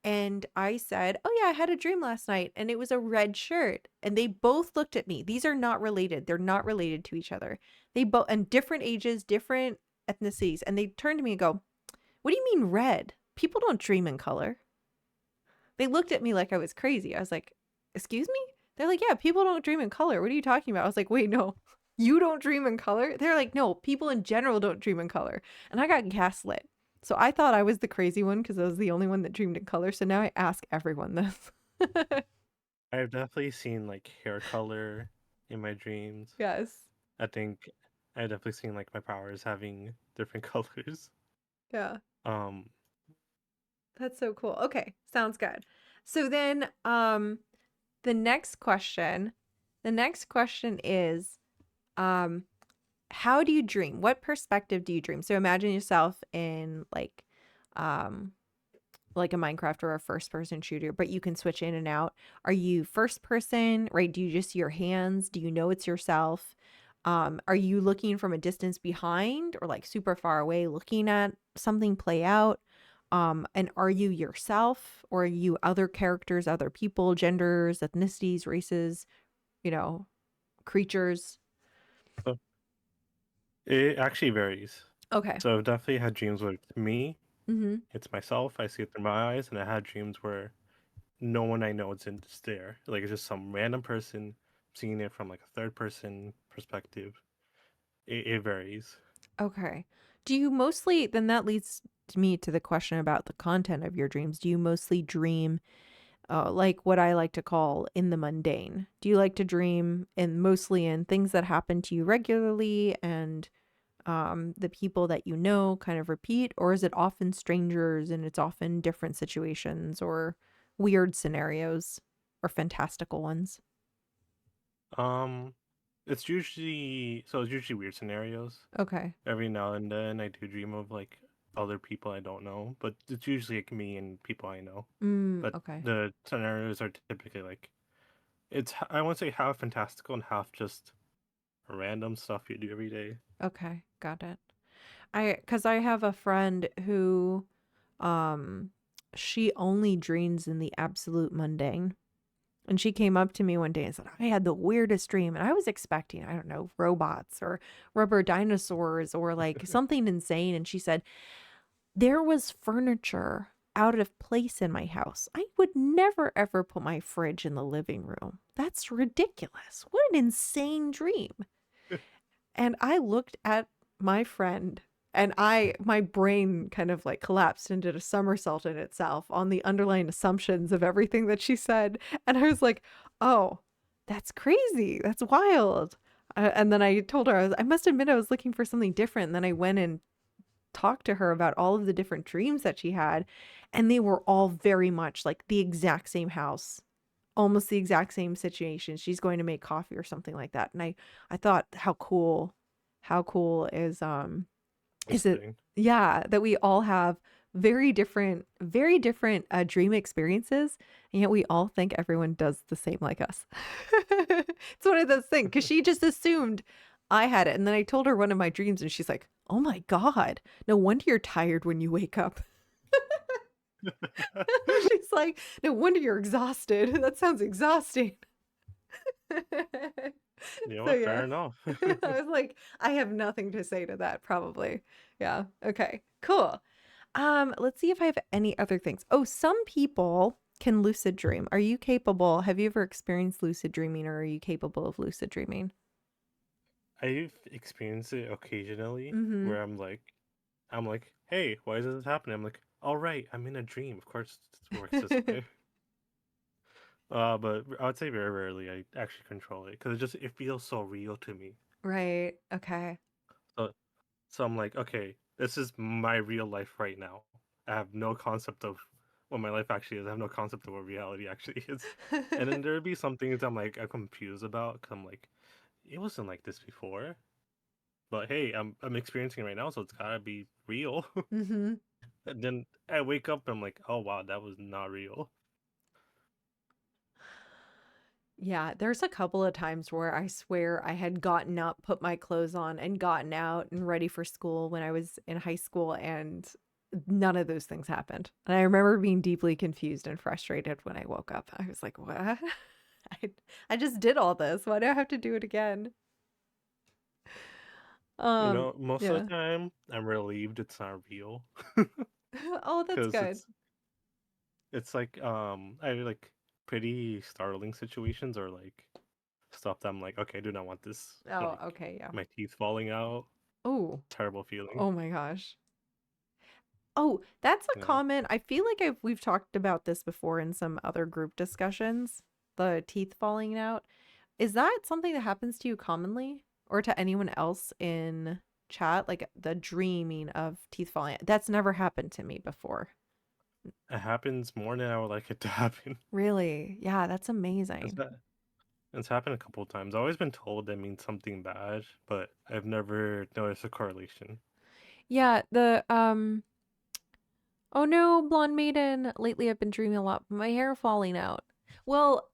and I said, "Oh yeah, I had a dream last night and it was a red shirt." And they both looked at me. These are not related. They're not related to each other. They both, and different ages, different ethnicities, and they turned to me and go, "What do you mean red? People don't dream in color." They looked at me like I was crazy. I was like, "Excuse me?" They're like, "Yeah, people don't dream in color. What are you talking about?" I was like, "Wait, no. You don't dream in color?" They're like, "No, people in general don't dream in color." And I got gaslit. So I thought I was the crazy one because I was the only one that dreamed in color. So now I ask everyone this. I've definitely seen like hair color in my dreams. Yes. I think I've definitely seen like my powers having different colors. Yeah. Um, That's so cool. Okay, sounds good. So then the next question, is um how do you dream? What perspective do you dream? So imagine yourself in um like a Minecraft or a first person shooter, but you can switch in and out. Are you first person, right? Do you just see your hands? Do you know it's yourself? Are you looking from a distance behind or like super far away looking at something play out? And are you yourself or are you other characters, other people, genders, ethnicities, races, you know, creatures? so it actually varies. Okay. So I've definitely had dreams with me. Mm-hmm. It's myself. I see it through my eyes, and I had dreams where no one I know is in just there. Like it's just some random person seeing it from like a third person perspective. It varies. Okay. Do you mostly, then that leads me to the question about the content of your dreams. Do you mostly dream, like what I like to call in the mundane? Do you like to dream in mostly in things that happen to you regularly and the people that you know kind of repeat, or is it often strangers and it's often different situations or weird scenarios or fantastical ones? Um, it's usually weird scenarios. Okay. Every now and then I do dream of like other people I don't know, but it's usually like me and people I know. But Okay. the scenarios are typically like I won't say half fantastical and half just random stuff you do every day. Okay. Got it. Cuz I have a friend who um she only dreams in the absolute mundane. And she came up to me one day and said, I had the weirdest dream. And I was expecting, I don't know, robots or rubber dinosaurs or like something insane. And she said, there was furniture out of place in my house. I would never ever put my fridge in the living room. That's ridiculous. What an insane dream. And I looked at my friend and my brain kind of like collapsed and did a somersault in itself on the underlying assumptions of everything that she said. And I was like, oh, that's crazy. That's wild. And then I told her, I must admit, I was looking for something different. And then I went and talked to her about all of the different dreams that she had. And they were all very much like the exact same house, almost the exact same situation. She's going to make coffee or something like that. And I thought how cool is it, Interesting. yeah, that we all have very different dream experiences, and yet we all think everyone does the same like us. It's one of those things because she just assumed I had it. And then I told her one of my dreams, and she's like, oh my God, no wonder you're tired when you wake up. She's like, no wonder you're exhausted. That sounds exhausting. You know So what? yeah. Fair enough. I was like, I have nothing to say to that, probably. Yeah. Okay. Cool. Let's see if I have any other things. Oh, some people can lucid dream. Are you capable? Have you ever experienced lucid dreaming, or are you capable of lucid dreaming? I've experienced it occasionally Mm-hmm. where I'm like, hey, why is this happening? I'm like, all right, I'm in a dream. Of course, it works this way. But I would say very rarely I actually control it because it feels so real to me. Right. Okay. So so I'm like, okay, this is my real life right now. I have no concept of what my life actually is. I have no concept of what reality actually is. And then there'd be some things I'm confused about because I'm like, it wasn't like this before. But hey, I'm experiencing it right now, so it's gotta be real. Mm-hmm. And then I wake up and I'm like, oh wow, that was not real. Yeah, there's a couple of times where I swear I had gotten up, put my clothes on, and gotten out and ready for school when I was in high school, and none of those things happened. And I remember being deeply confused and frustrated when I woke up. I was like, what? I, I just did all this. Why do I have to do it again? You know, most of Yeah. the time I'm relieved it's not real. Oh, that's Because good. it's like I like pretty startling situations or like stuff that I'm like, okay, I do not want this. Oh, Like okay, yeah. my teeth falling out, Oh, terrible feeling. oh my gosh. Oh, that's a You know, comment. I feel like we've talked about this before in some other group discussions, the teeth falling out. Is that something that happens to you commonly or to anyone else in chat? Like the dreaming of teeth falling out? That's never happened to me before. it happens more than I would like it to happen. Really? Yeah, that's It's amazing. that it's happened a couple of times. I've always been told that means something bad, but I've never noticed a correlation. Yeah, oh no, blonde maiden, lately I've been dreaming a lot, my hair falling out. Well,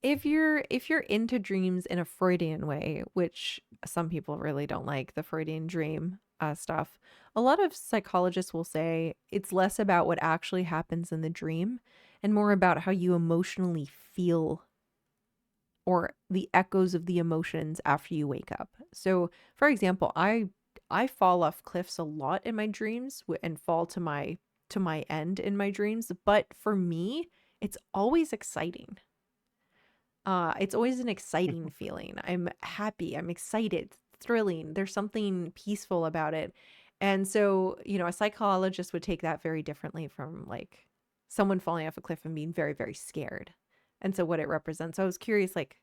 if you're into dreams in a Freudian way, which some people really don't like the Freudian dream stuff, a lot of psychologists will say it's less about what actually happens in the dream and more about how you emotionally feel or the echoes of the emotions after you wake up. So, for example, I fall off cliffs a lot in my dreams and fall to my end in my dreams, but for me, it's always exciting. It's always an exciting feeling. I'm happy, I'm excited, thrilling. There's something peaceful about it. And so, a psychologist would take that very differently from like someone falling off a cliff and being very, very scared. And so what it represents. So I was curious, like,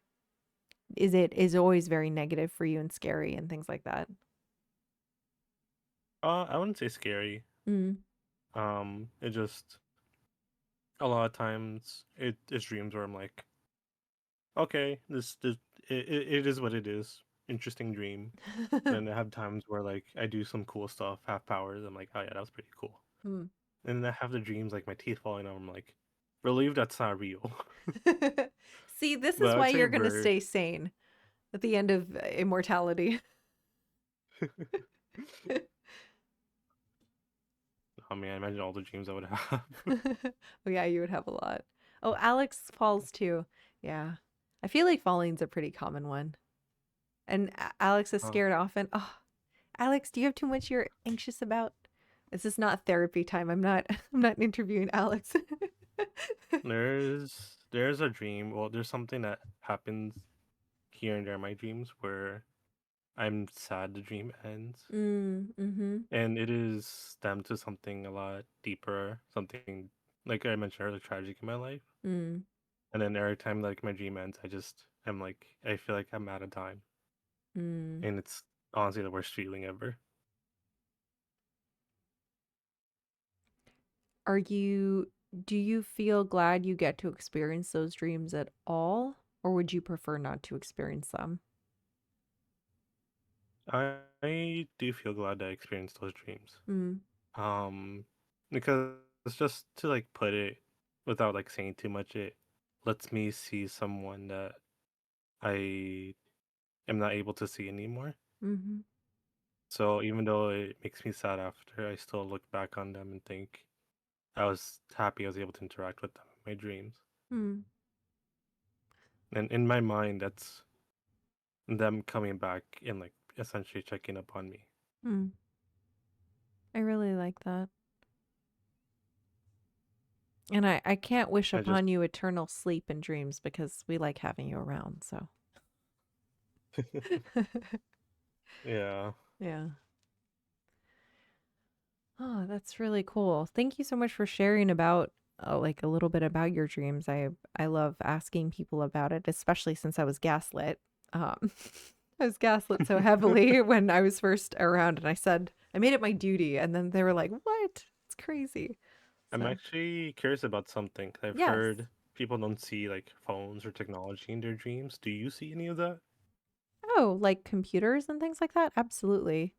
is it always very negative for you and scary and things like that? I wouldn't say scary. Mm. It just a lot of times it's dreams where I'm like, okay, this it is what it is. Interesting dream. And then I have times where like I do some cool stuff, have powers. I'm like, oh yeah, that was pretty cool. Mm. And then I have the dreams like my teeth falling out. I'm like, relieved that's not real. See, this But is I why would say you're going to bird. stay sane at the end of immortality. I mean, I imagine all the dreams I would have. Oh yeah, you would have a lot. Oh, Alex falls too. Yeah. I feel like falling's a pretty common one. And Alex is Oh, scared often. Oh, Alex, do you have too much you're anxious about? This is not therapy time. I'm not I'm not interviewing Alex. there's a dream. Well, there's something that happens here and there in my dreams where I'm sad the dream ends, Mm-hmm. and it is stemmed to something a lot deeper, something like I mentioned earlier, tragic in my life. Mm, And then every time like my dream ends, I'm like I feel like I'm out of time, mm. and it's honestly the worst feeling ever. Are you do you feel glad you get to experience those dreams at all, or would you prefer not to experience them? I do feel glad I experienced those dreams. Mm, Um, because it's just to like put it without like saying too much, it lets me see someone that I am not able to see anymore. mm-hmm. So even though it makes me sad after, I still look back on them and think I was happy I was able to interact with them in my dreams. Mm, And in my mind, that's them coming back and like essentially checking up on me. mm. I really like that. And I can't wish I just upon you eternal sleep and dreams because we like having you around, so. yeah. Yeah. Oh, that's really cool. Thank you so much for sharing about like a little bit about your dreams. I love asking people about it, especially since I was gaslit. Um, I was gaslit so heavily when I was first around, and I said I made it my duty, and then they were like, "What? It's crazy." I'm So actually curious about something. I've yes. heard people don't see like phones or technology in their dreams. Do you see any of that? Oh, like computers and things like that? Absolutely.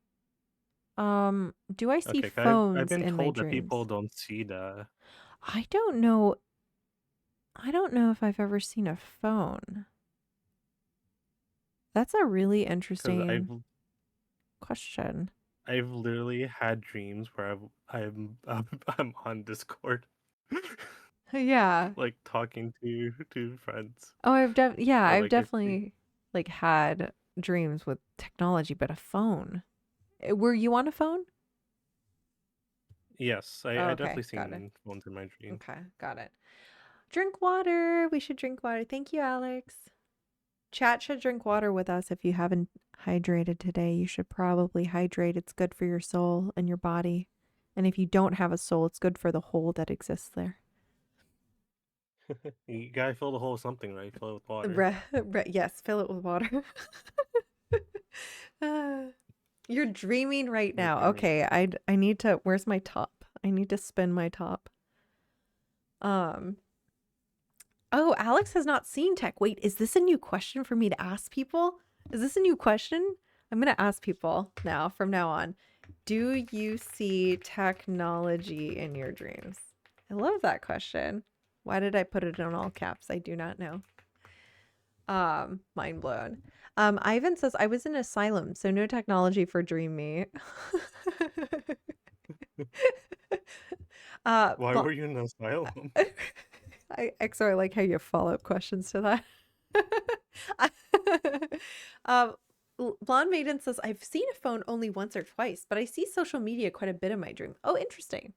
Do I see Okay, 'cause I've phones been in my told that people dreams? don't see that I don't know. I don't know if I've ever seen a phone. That's a really because interesting question. I've literally had dreams where I'm on Discord, Yeah. like talking to friends Oh, or I've like I think definitely like had dreams with technology, but a phone. Were you on a phone? yes, Oh, I okay, definitely got it. seen phones in my dreams. Okay, got it. Drink water. We should drink water. Thank you, Alex. Chat should drink water with us if you haven't hydrated today. You should probably hydrate. It's good for your soul and your body. And if you don't have a soul, it's good for the hole that exists there. You gotta fill the hole with something, right? Fill it with water. Yes, fill it with water. Ah, you're dreaming right You're now. dreaming. Okay, I need to. Where's my top? I need to spin my top. Um. Oh, Alex has not seen tech. Wait, is this a new question for me to ask people? Is this a new question? I'm gonna ask people now from now on. Do you see technology in your dreams? I love that question. Why did I put it in all caps? I do not know. Mind blown. Ivan says I was in asylum, so no technology for Dream Me. Why Well, were you in an asylum? I like how you have follow-up questions to that. um, Blonde Maiden says I've seen a phone only once or twice, but I see social media quite a bit in my dream. Oh, interesting.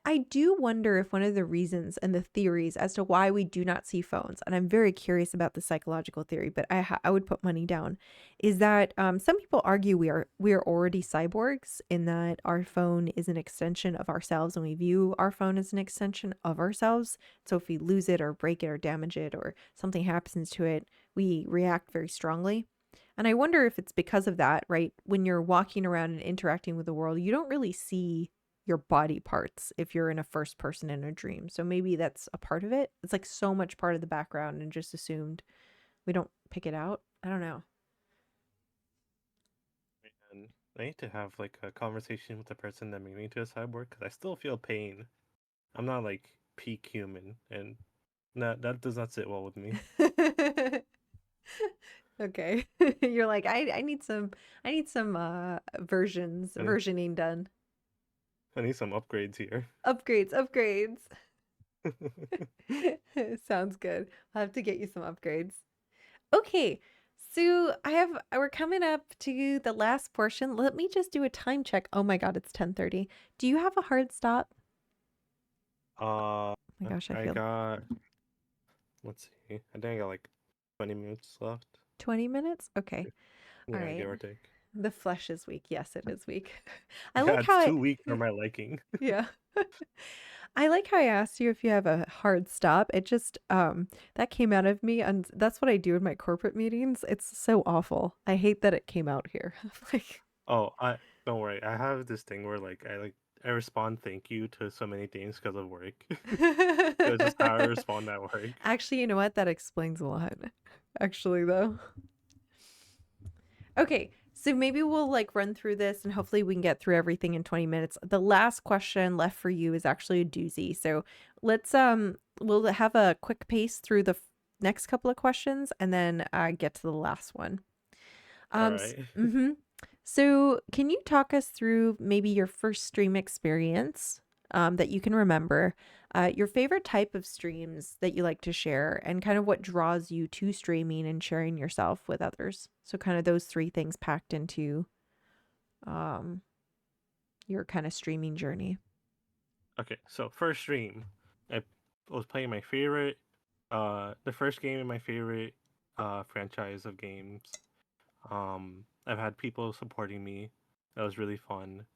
I do wonder if one of the reasons and the theories as to why we do not see phones, and I'm very curious about the psychological theory, but I would put money down, is that some people argue we are already cyborgs in that our phone is an extension of ourselves and we view our phone as an extension of ourselves. So if we lose it or break it or damage it or something happens to it, we react very strongly. And I wonder if it's because of that, right? When you're walking around and interacting with the world, you don't really see your body parts if you're in a first person in a dream. So maybe that's a part of it. It's like so much part of the background and just assumed we don't pick it out. I don't know. And I need to have like a conversation with the person that made me into a cyborg because I still feel pain. I'm not like peak human, and that does not sit well with me. Okay. You're like, I need some I need, versioning done. I need some upgrades here. Upgrades, upgrades. Sounds good. I'll have to get you some upgrades. Okay, so we're coming up to the last portion. Let me just do a time check. Oh my God, it's 10:30. Do you have a hard stop? uh, Oh my gosh, I I feel got, let's see, I think I got like 20 minutes left. 20 minutes? Okay. All Yeah, right. give or take. The flesh is weak. Yes, it is weak. I Yeah, like it's how I too weak for my liking. yeah. I like how I asked you if you have a hard stop. It just that came out of me and that's what I do in my corporate meetings. It's so awful. I hate that it came out here. Like Oh, I don't worry. I have this thing where I respond thank you to so many things because of work. It's just how I respond at work. Actually, you know what? That explains a lot. Actually, though. Okay, so maybe we'll like run through this and hopefully we can get through everything in 20 minutes. The last question left for you is actually a doozy. So we'll have a quick pace through the next couple of questions and then get to the last one. All right. Mm-hmm. So, can you talk us through maybe your first stream experience that you can remember, your favorite type of streams that you like to share, and kind of what draws you to streaming and sharing yourself with others? So, kind of those three things packed into um, your kind of streaming journey. Okay, so first stream, I was playing my favorite, the first game in my favorite franchise of games. I've had people supporting me. That was really fun.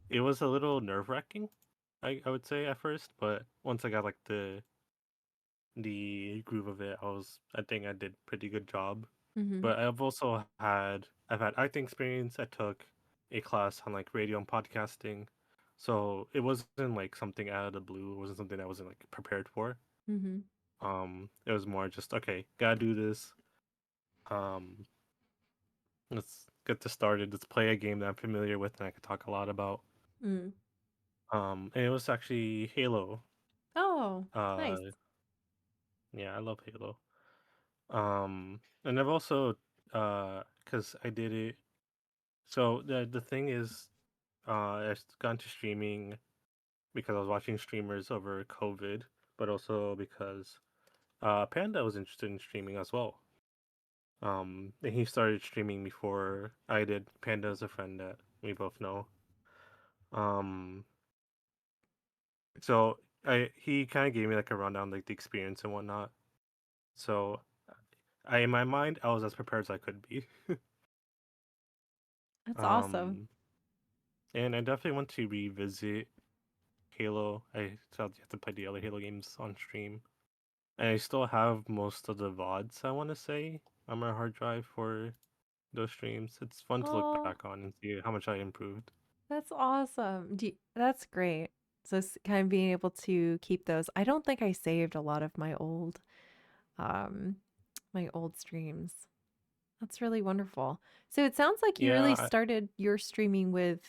It was a little nerve-wracking, I would say at first, but once I got like the groove of it, I think I did pretty good job. Mm-hmm. But I've had acting experience. I took a class on like radio and podcasting. So it wasn't like something out of the blue. It wasn't something I wasn't like prepared for. Mm-hmm. It was more just okay, gotta do this. Um, let's get this started. Let's play a game that I'm familiar with and I could talk a lot about. Mm. And it was actually Halo. Oh, nice. Uh, yeah, I love Halo. And I've also, cause I did it. So the thing is, I got into streaming because I was watching streamers over COVID, but also because Panda was interested in streaming as well. And he started streaming before I did. Panda is a friend that we both know. Um, so I he kind of gave me like a rundown, like the experience and whatnot. So I, in my mind, I was as prepared as I could be. That's awesome. Um, and I definitely want to revisit Halo. I still have to play the other Halo games on stream. And I still have most of the VODs, I want to say, on my hard drive for those streams. It's fun to look Oh, back on and see how much I improved. that's awesome. That's great. So kind of being able to keep those. I don't think I saved a lot of um my old streams. That's really wonderful. So it sounds like you really Yeah, started your streaming with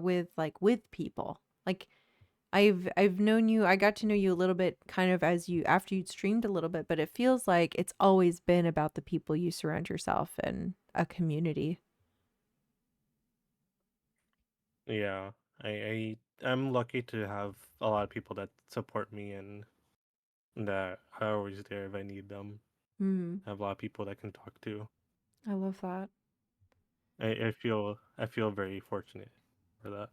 with like with people. Like I've known you, I got to know you a little bit kind of as you after you'd streamed a little bit, but it feels like it's always been about the people you surround yourself and a community. yeah. I'm lucky to have a lot of people that support me and that are always there if I need them. Mm, I have a lot of people that I can talk to. I love that. I feel very fortunate for that.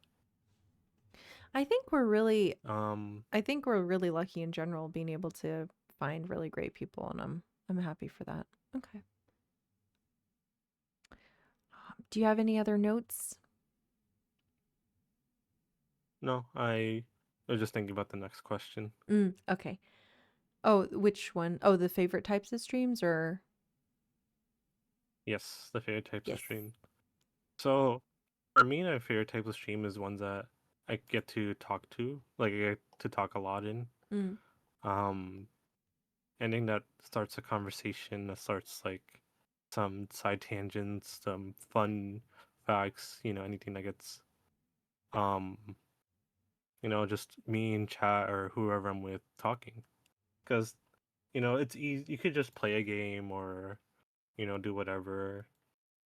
I think we're really Um, I think we're really lucky in general being able to find really great people and I'm happy for that. Okay. Do you have any other notes? no, I was just thinking about the next question. Okay. Oh, which one? Oh, the favorite types of streams or Yes, the favorite types of yes. stream. So for me, my favorite type of stream is ones that I get to talk to, like I get to talk a lot in. Mm, Um, Anything that starts a conversation, that starts like some side tangents, some fun facts, anything that gets, um, just me in chat or whoever I'm with talking. Because, it's easy. You could just play a game or, do whatever,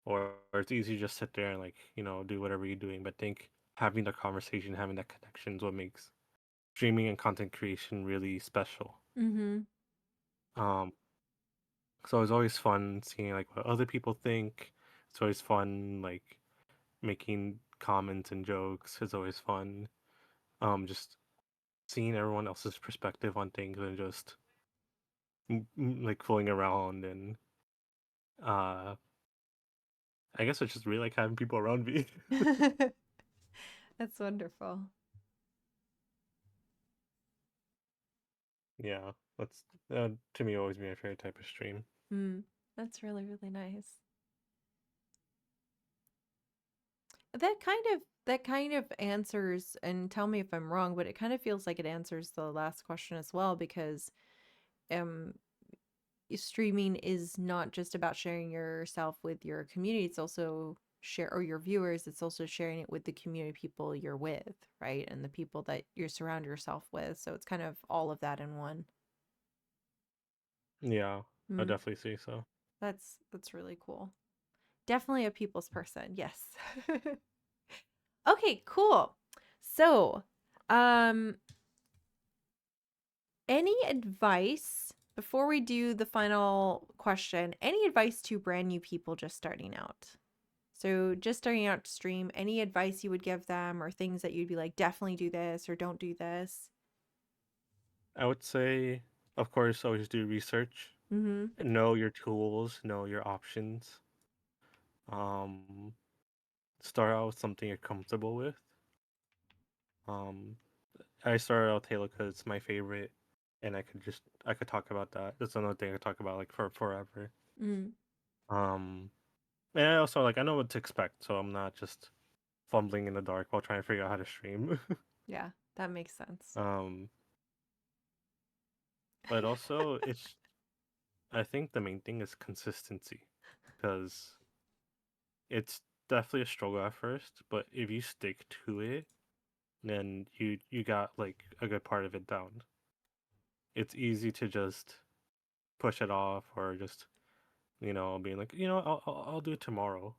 or it's easy to just sit there and like, do whatever you're doing. But I think having the conversation, having that connection is what makes streaming and content creation really special. Mm-hmm. Um, so it's always fun seeing like what other people think. It's always fun like making comments and jokes. It's always fun. Just seeing everyone else's perspective on things and just like fooling around and uh, I guess I just really like having people around me. That's wonderful. Yeah, that's to me always been my favorite type of stream. Mm, that's really, really nice. That kind of answers, and tell me if I'm wrong, but it kind of feels like it answers the last question as well, because um streaming is not just about sharing yourself with your community, it's also share or your viewers, it's also sharing it with the community people you're with, right? And the people that you surround yourself with. So it's kind of all of that in one. Yeah, I Mm, definitely see so. that's really cool. Definitely a people's person. Yes. Okay, cool. So, um, any advice before we do the final question? Any advice to brand new people just starting out? So, just starting out to stream, any advice you would give them, or things that you'd be like, definitely do this or don't do this? I would say, of course, always do research, Mm-hmm. know your tools, know your options. Um, Start out with something you're comfortable with. Um, I started out with Halo because it's my favorite, and I could talk about that. That's another thing I could talk about like for forever. Mm, Um, and I also like I know what to expect, so I'm not just fumbling in the dark while trying to figure out how to stream. yeah, that makes sense. um, but also it's I think the main thing is consistency because it's definitely a struggle at first, but if you stick to it, then you got like a good part of it down. It's easy to just push it off or just being like I'll do it tomorrow.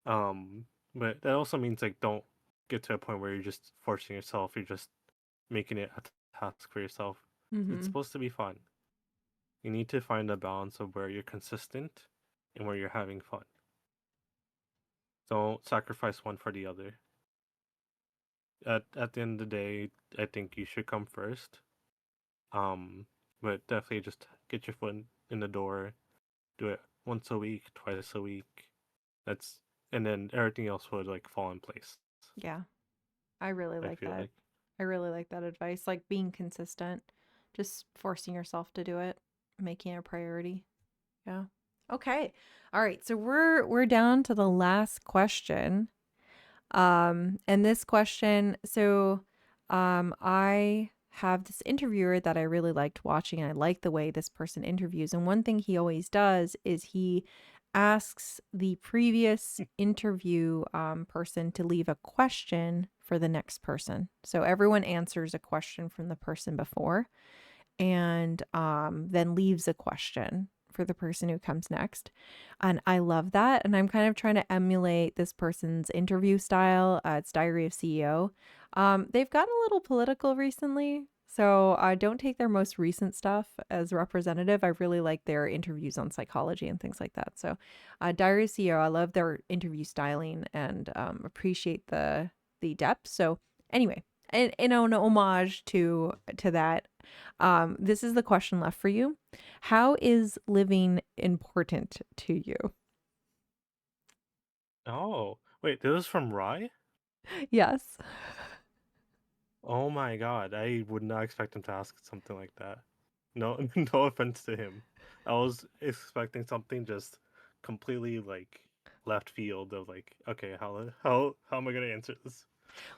Um, but that also means like don't get to a point where you're just forcing yourself. You're just making it a task for yourself. It's Mm-hmm. supposed to be fun. You need to find a balance of where you're consistent and where you're having fun. Don't sacrifice one for the other. At the end of the day, I think you should come first. Um, but definitely just get your foot in the door. Do it once a week, twice a week. That's and then everything else would like fall in place. Yeah, I really I like feel that. like. I really like that advice. Like being consistent, just forcing yourself to do it, making it a priority. Yeah. Okay. All right. So we're down to the last question. And this question, I have this interviewer that I really liked watching. I like the way this person interviews. And one thing he always does is he asks the previous interview person to leave a question for the next person. So everyone answers a question from the person before, and then leaves a question for the person who comes next. And I love that. And I'm kind of trying to emulate this person's interview style. It's Diary of CEO. They've gotten a little political recently. So don't take their most recent stuff as representative. I really like their interviews on psychology and things like that. So Diary of CEO, I love their interview styling and appreciate the depth. So anyway, in an homage to that, this is the question left for you. How is living important to you? Oh, wait, this is from Rye? Yes. Oh my god, I would not expect him to ask something like that. No, no offense to him. I was expecting something just completely like left field of like, okay, how am I gonna answer this?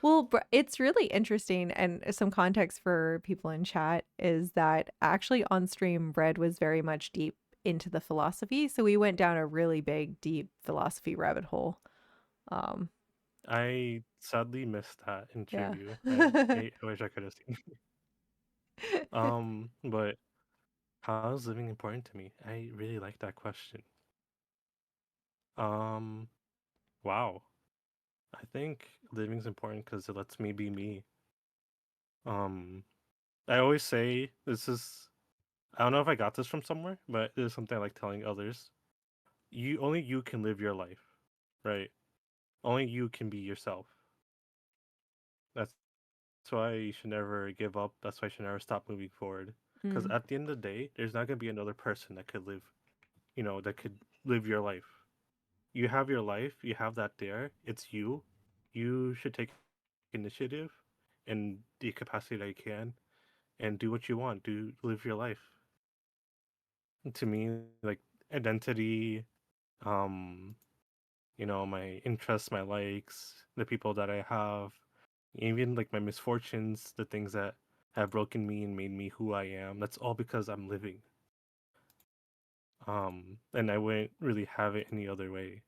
Well, it's really interesting. And some context for people in chat is that actually on stream, Red was very much deep into the philosophy. So we went down a really big, deep philosophy rabbit hole. Um, I sadly missed that yeah. interview. I wish I could have seen. But how is living important to me? I really like that question. Um, wow. I think living's important because it lets me be me. Um, I always say this is. I don't know if I got this from somewhere, but it is something I like telling others. You can live your life, right? Only you can be yourself. That's why you should never give up. That's why you should never stop moving forward. Because Mm, at the end of the day, there's not gonna be another person that could live, that could live your life. You have your life. You have that there. It's you. You should take initiative in the capacity that you can and do what you want. Do live your life. To me, like identity, um, my interests, my likes, the people that I have, even like my misfortunes, the things that have broken me and made me who I am. That's all because I'm living. And I wouldn't really have it any other way.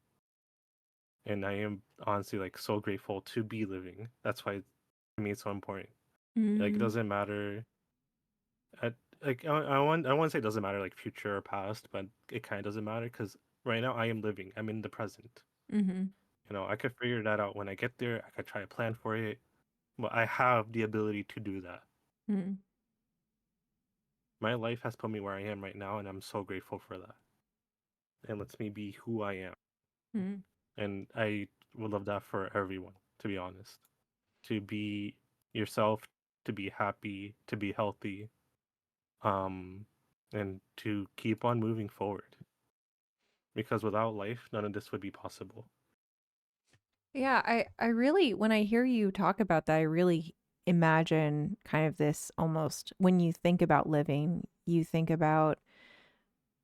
And I am honestly like so grateful to be living. That's why to me it's so important. Like it mm, doesn't matter. At, like I want to say it doesn't matter like future or past, but it kind of doesn't matter because right now I am living. I'm in the present. mm-hmm, I could figure that out when I get there. I could try to plan for it, but I have the ability to do that. mm, My life has put me where I am right now, and I'm so grateful for that. It lets me be who I am, mm. and I would love that for everyone. To be honest, to be yourself, to be happy, to be healthy, um, and to keep on moving forward. Because without life, none of this would be possible. Yeah, I really, when I hear you talk about that, I really imagine kind of this almost when you think about living, you think about,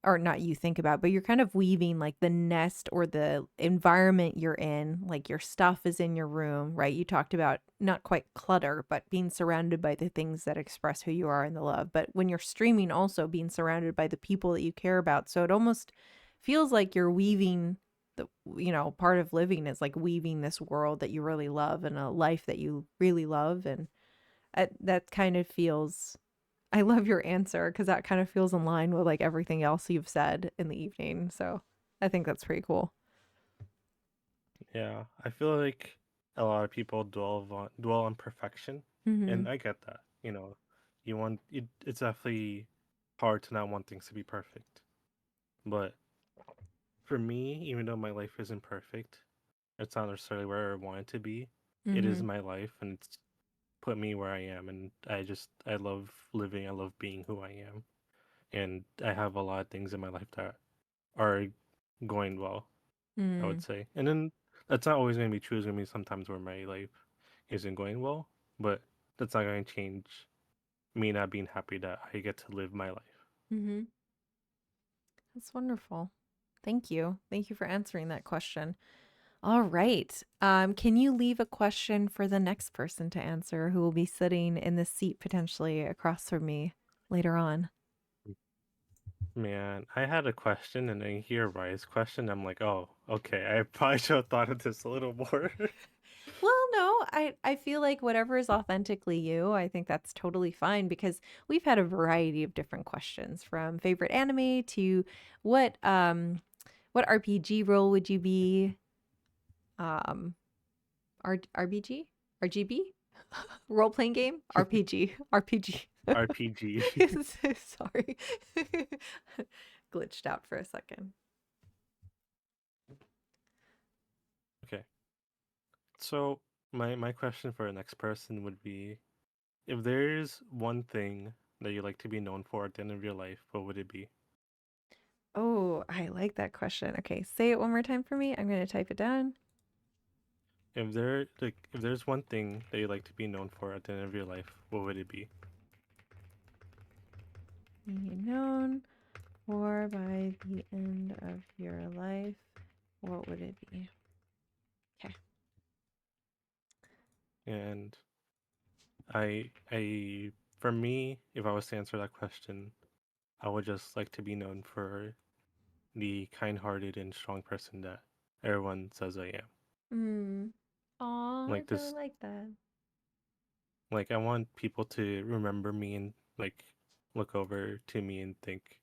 or not you think about, but you're kind of weaving like the nest or the environment you're in, like your stuff is in your room, right? You talked about not quite clutter, but being surrounded by the things that express who you are in the love. But when you're streaming, also being surrounded by the people that you care about. So it almost feels like you're weaving the, part of living is like weaving this world that you really love and a life that you really love. And that kind of feels, I love your answer because that kind of feels in line with like everything else you've said in the evening. So I think that's pretty cool. Yeah, I feel like a lot of people dwell on perfection, Mm-hmm. and I get that. You want it. It's definitely hard to not want things to be perfect, but for me, even though my life isn't perfect, it's not necessarily where I want it to be. It is Mm-hmm. my life, and it's put me where I am, and I love living. I love being who I am, and I have a lot of things in my life that are going well, I would Mm. say. And then that's not always going to be true. There's going to be sometimes where my life isn't going well, but that's not going to change me not being happy that I get to live my life. Mm-hmm. That's wonderful. Thank you. Thank you for answering that question. All right. Can you leave a question for the next person to answer who will be sitting in this seat potentially across from me later on? Man, I had a question and I hear Ryan's question. I'm like, oh, okay. I probably should have thought of this a little more. Well, no, I feel like whatever is authentically you, I think that's totally fine because we've had a variety of different questions from favorite anime to what um what RPG role would you be? Um RBG? RGB? Role playing game? RPG. RPG. RPG. Sorry. Glitched out for a second. Okay. So my question for the next person would be, if there's one thing that you like to be known for at the end of your life, what would it be? Oh, I like that question. Okay, say it one more time for me. I'm going to type it down. If there's one thing that you like to be known for at the end of your life, what would it be? Be known for by the end of your life. What would it be? Okay. And I for me, if I was to answer that question, I would just like to be known for the kind-hearted and strong person that everyone says I am. Hmm. Aw, I Like really this, like that. like I want people to remember me and like look over to me and think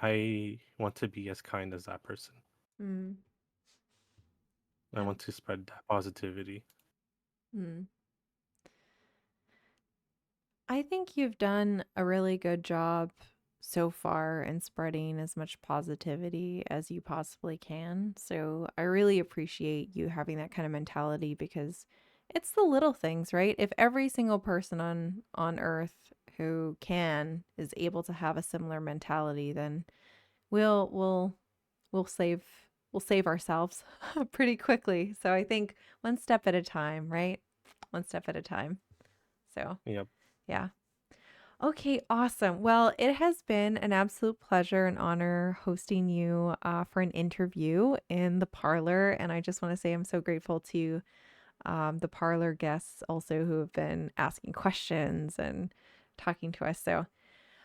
I want to be as kind as that person. Hmm. I That. want to spread that positivity. Hmm. I think you've done a really good job so far in spreading as much positivity as you possibly can. So I really appreciate you having that kind of mentality because it's the little things, right? If every single person on earth who can is able to have a similar mentality, then we'll we'll we'll save we'll save ourselves pretty quickly. So I think one step at a time, right? One step at a time. So, Yep. yeah. Okay, awesome. Well, it has been an absolute pleasure and honor hosting you for an interview in the parlor. And I just want to say I'm so grateful to the parlor guests also who have been asking questions and talking to us. So,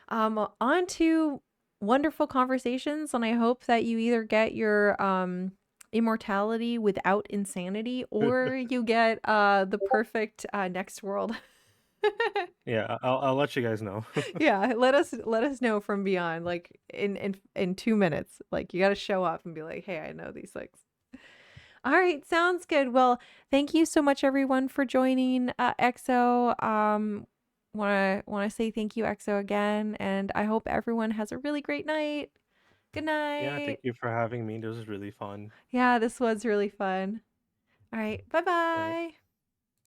on to wonderful conversations. And I hope that you either get your immortality without insanity or you get the perfect next world. Yeah, I'll let you guys know. Yeah, let us know from beyond, like in 2 minutes. Like you got to show up and be like, hey, I know these things. All right, sounds good. Well, thank you so much, everyone, for joining EXO. Want to say thank you, EXO, again, and I hope everyone has a really great night. Good Yeah, thank night. you for having me. This was really fun. Yeah, this was really fun. All right, bye All right. bye.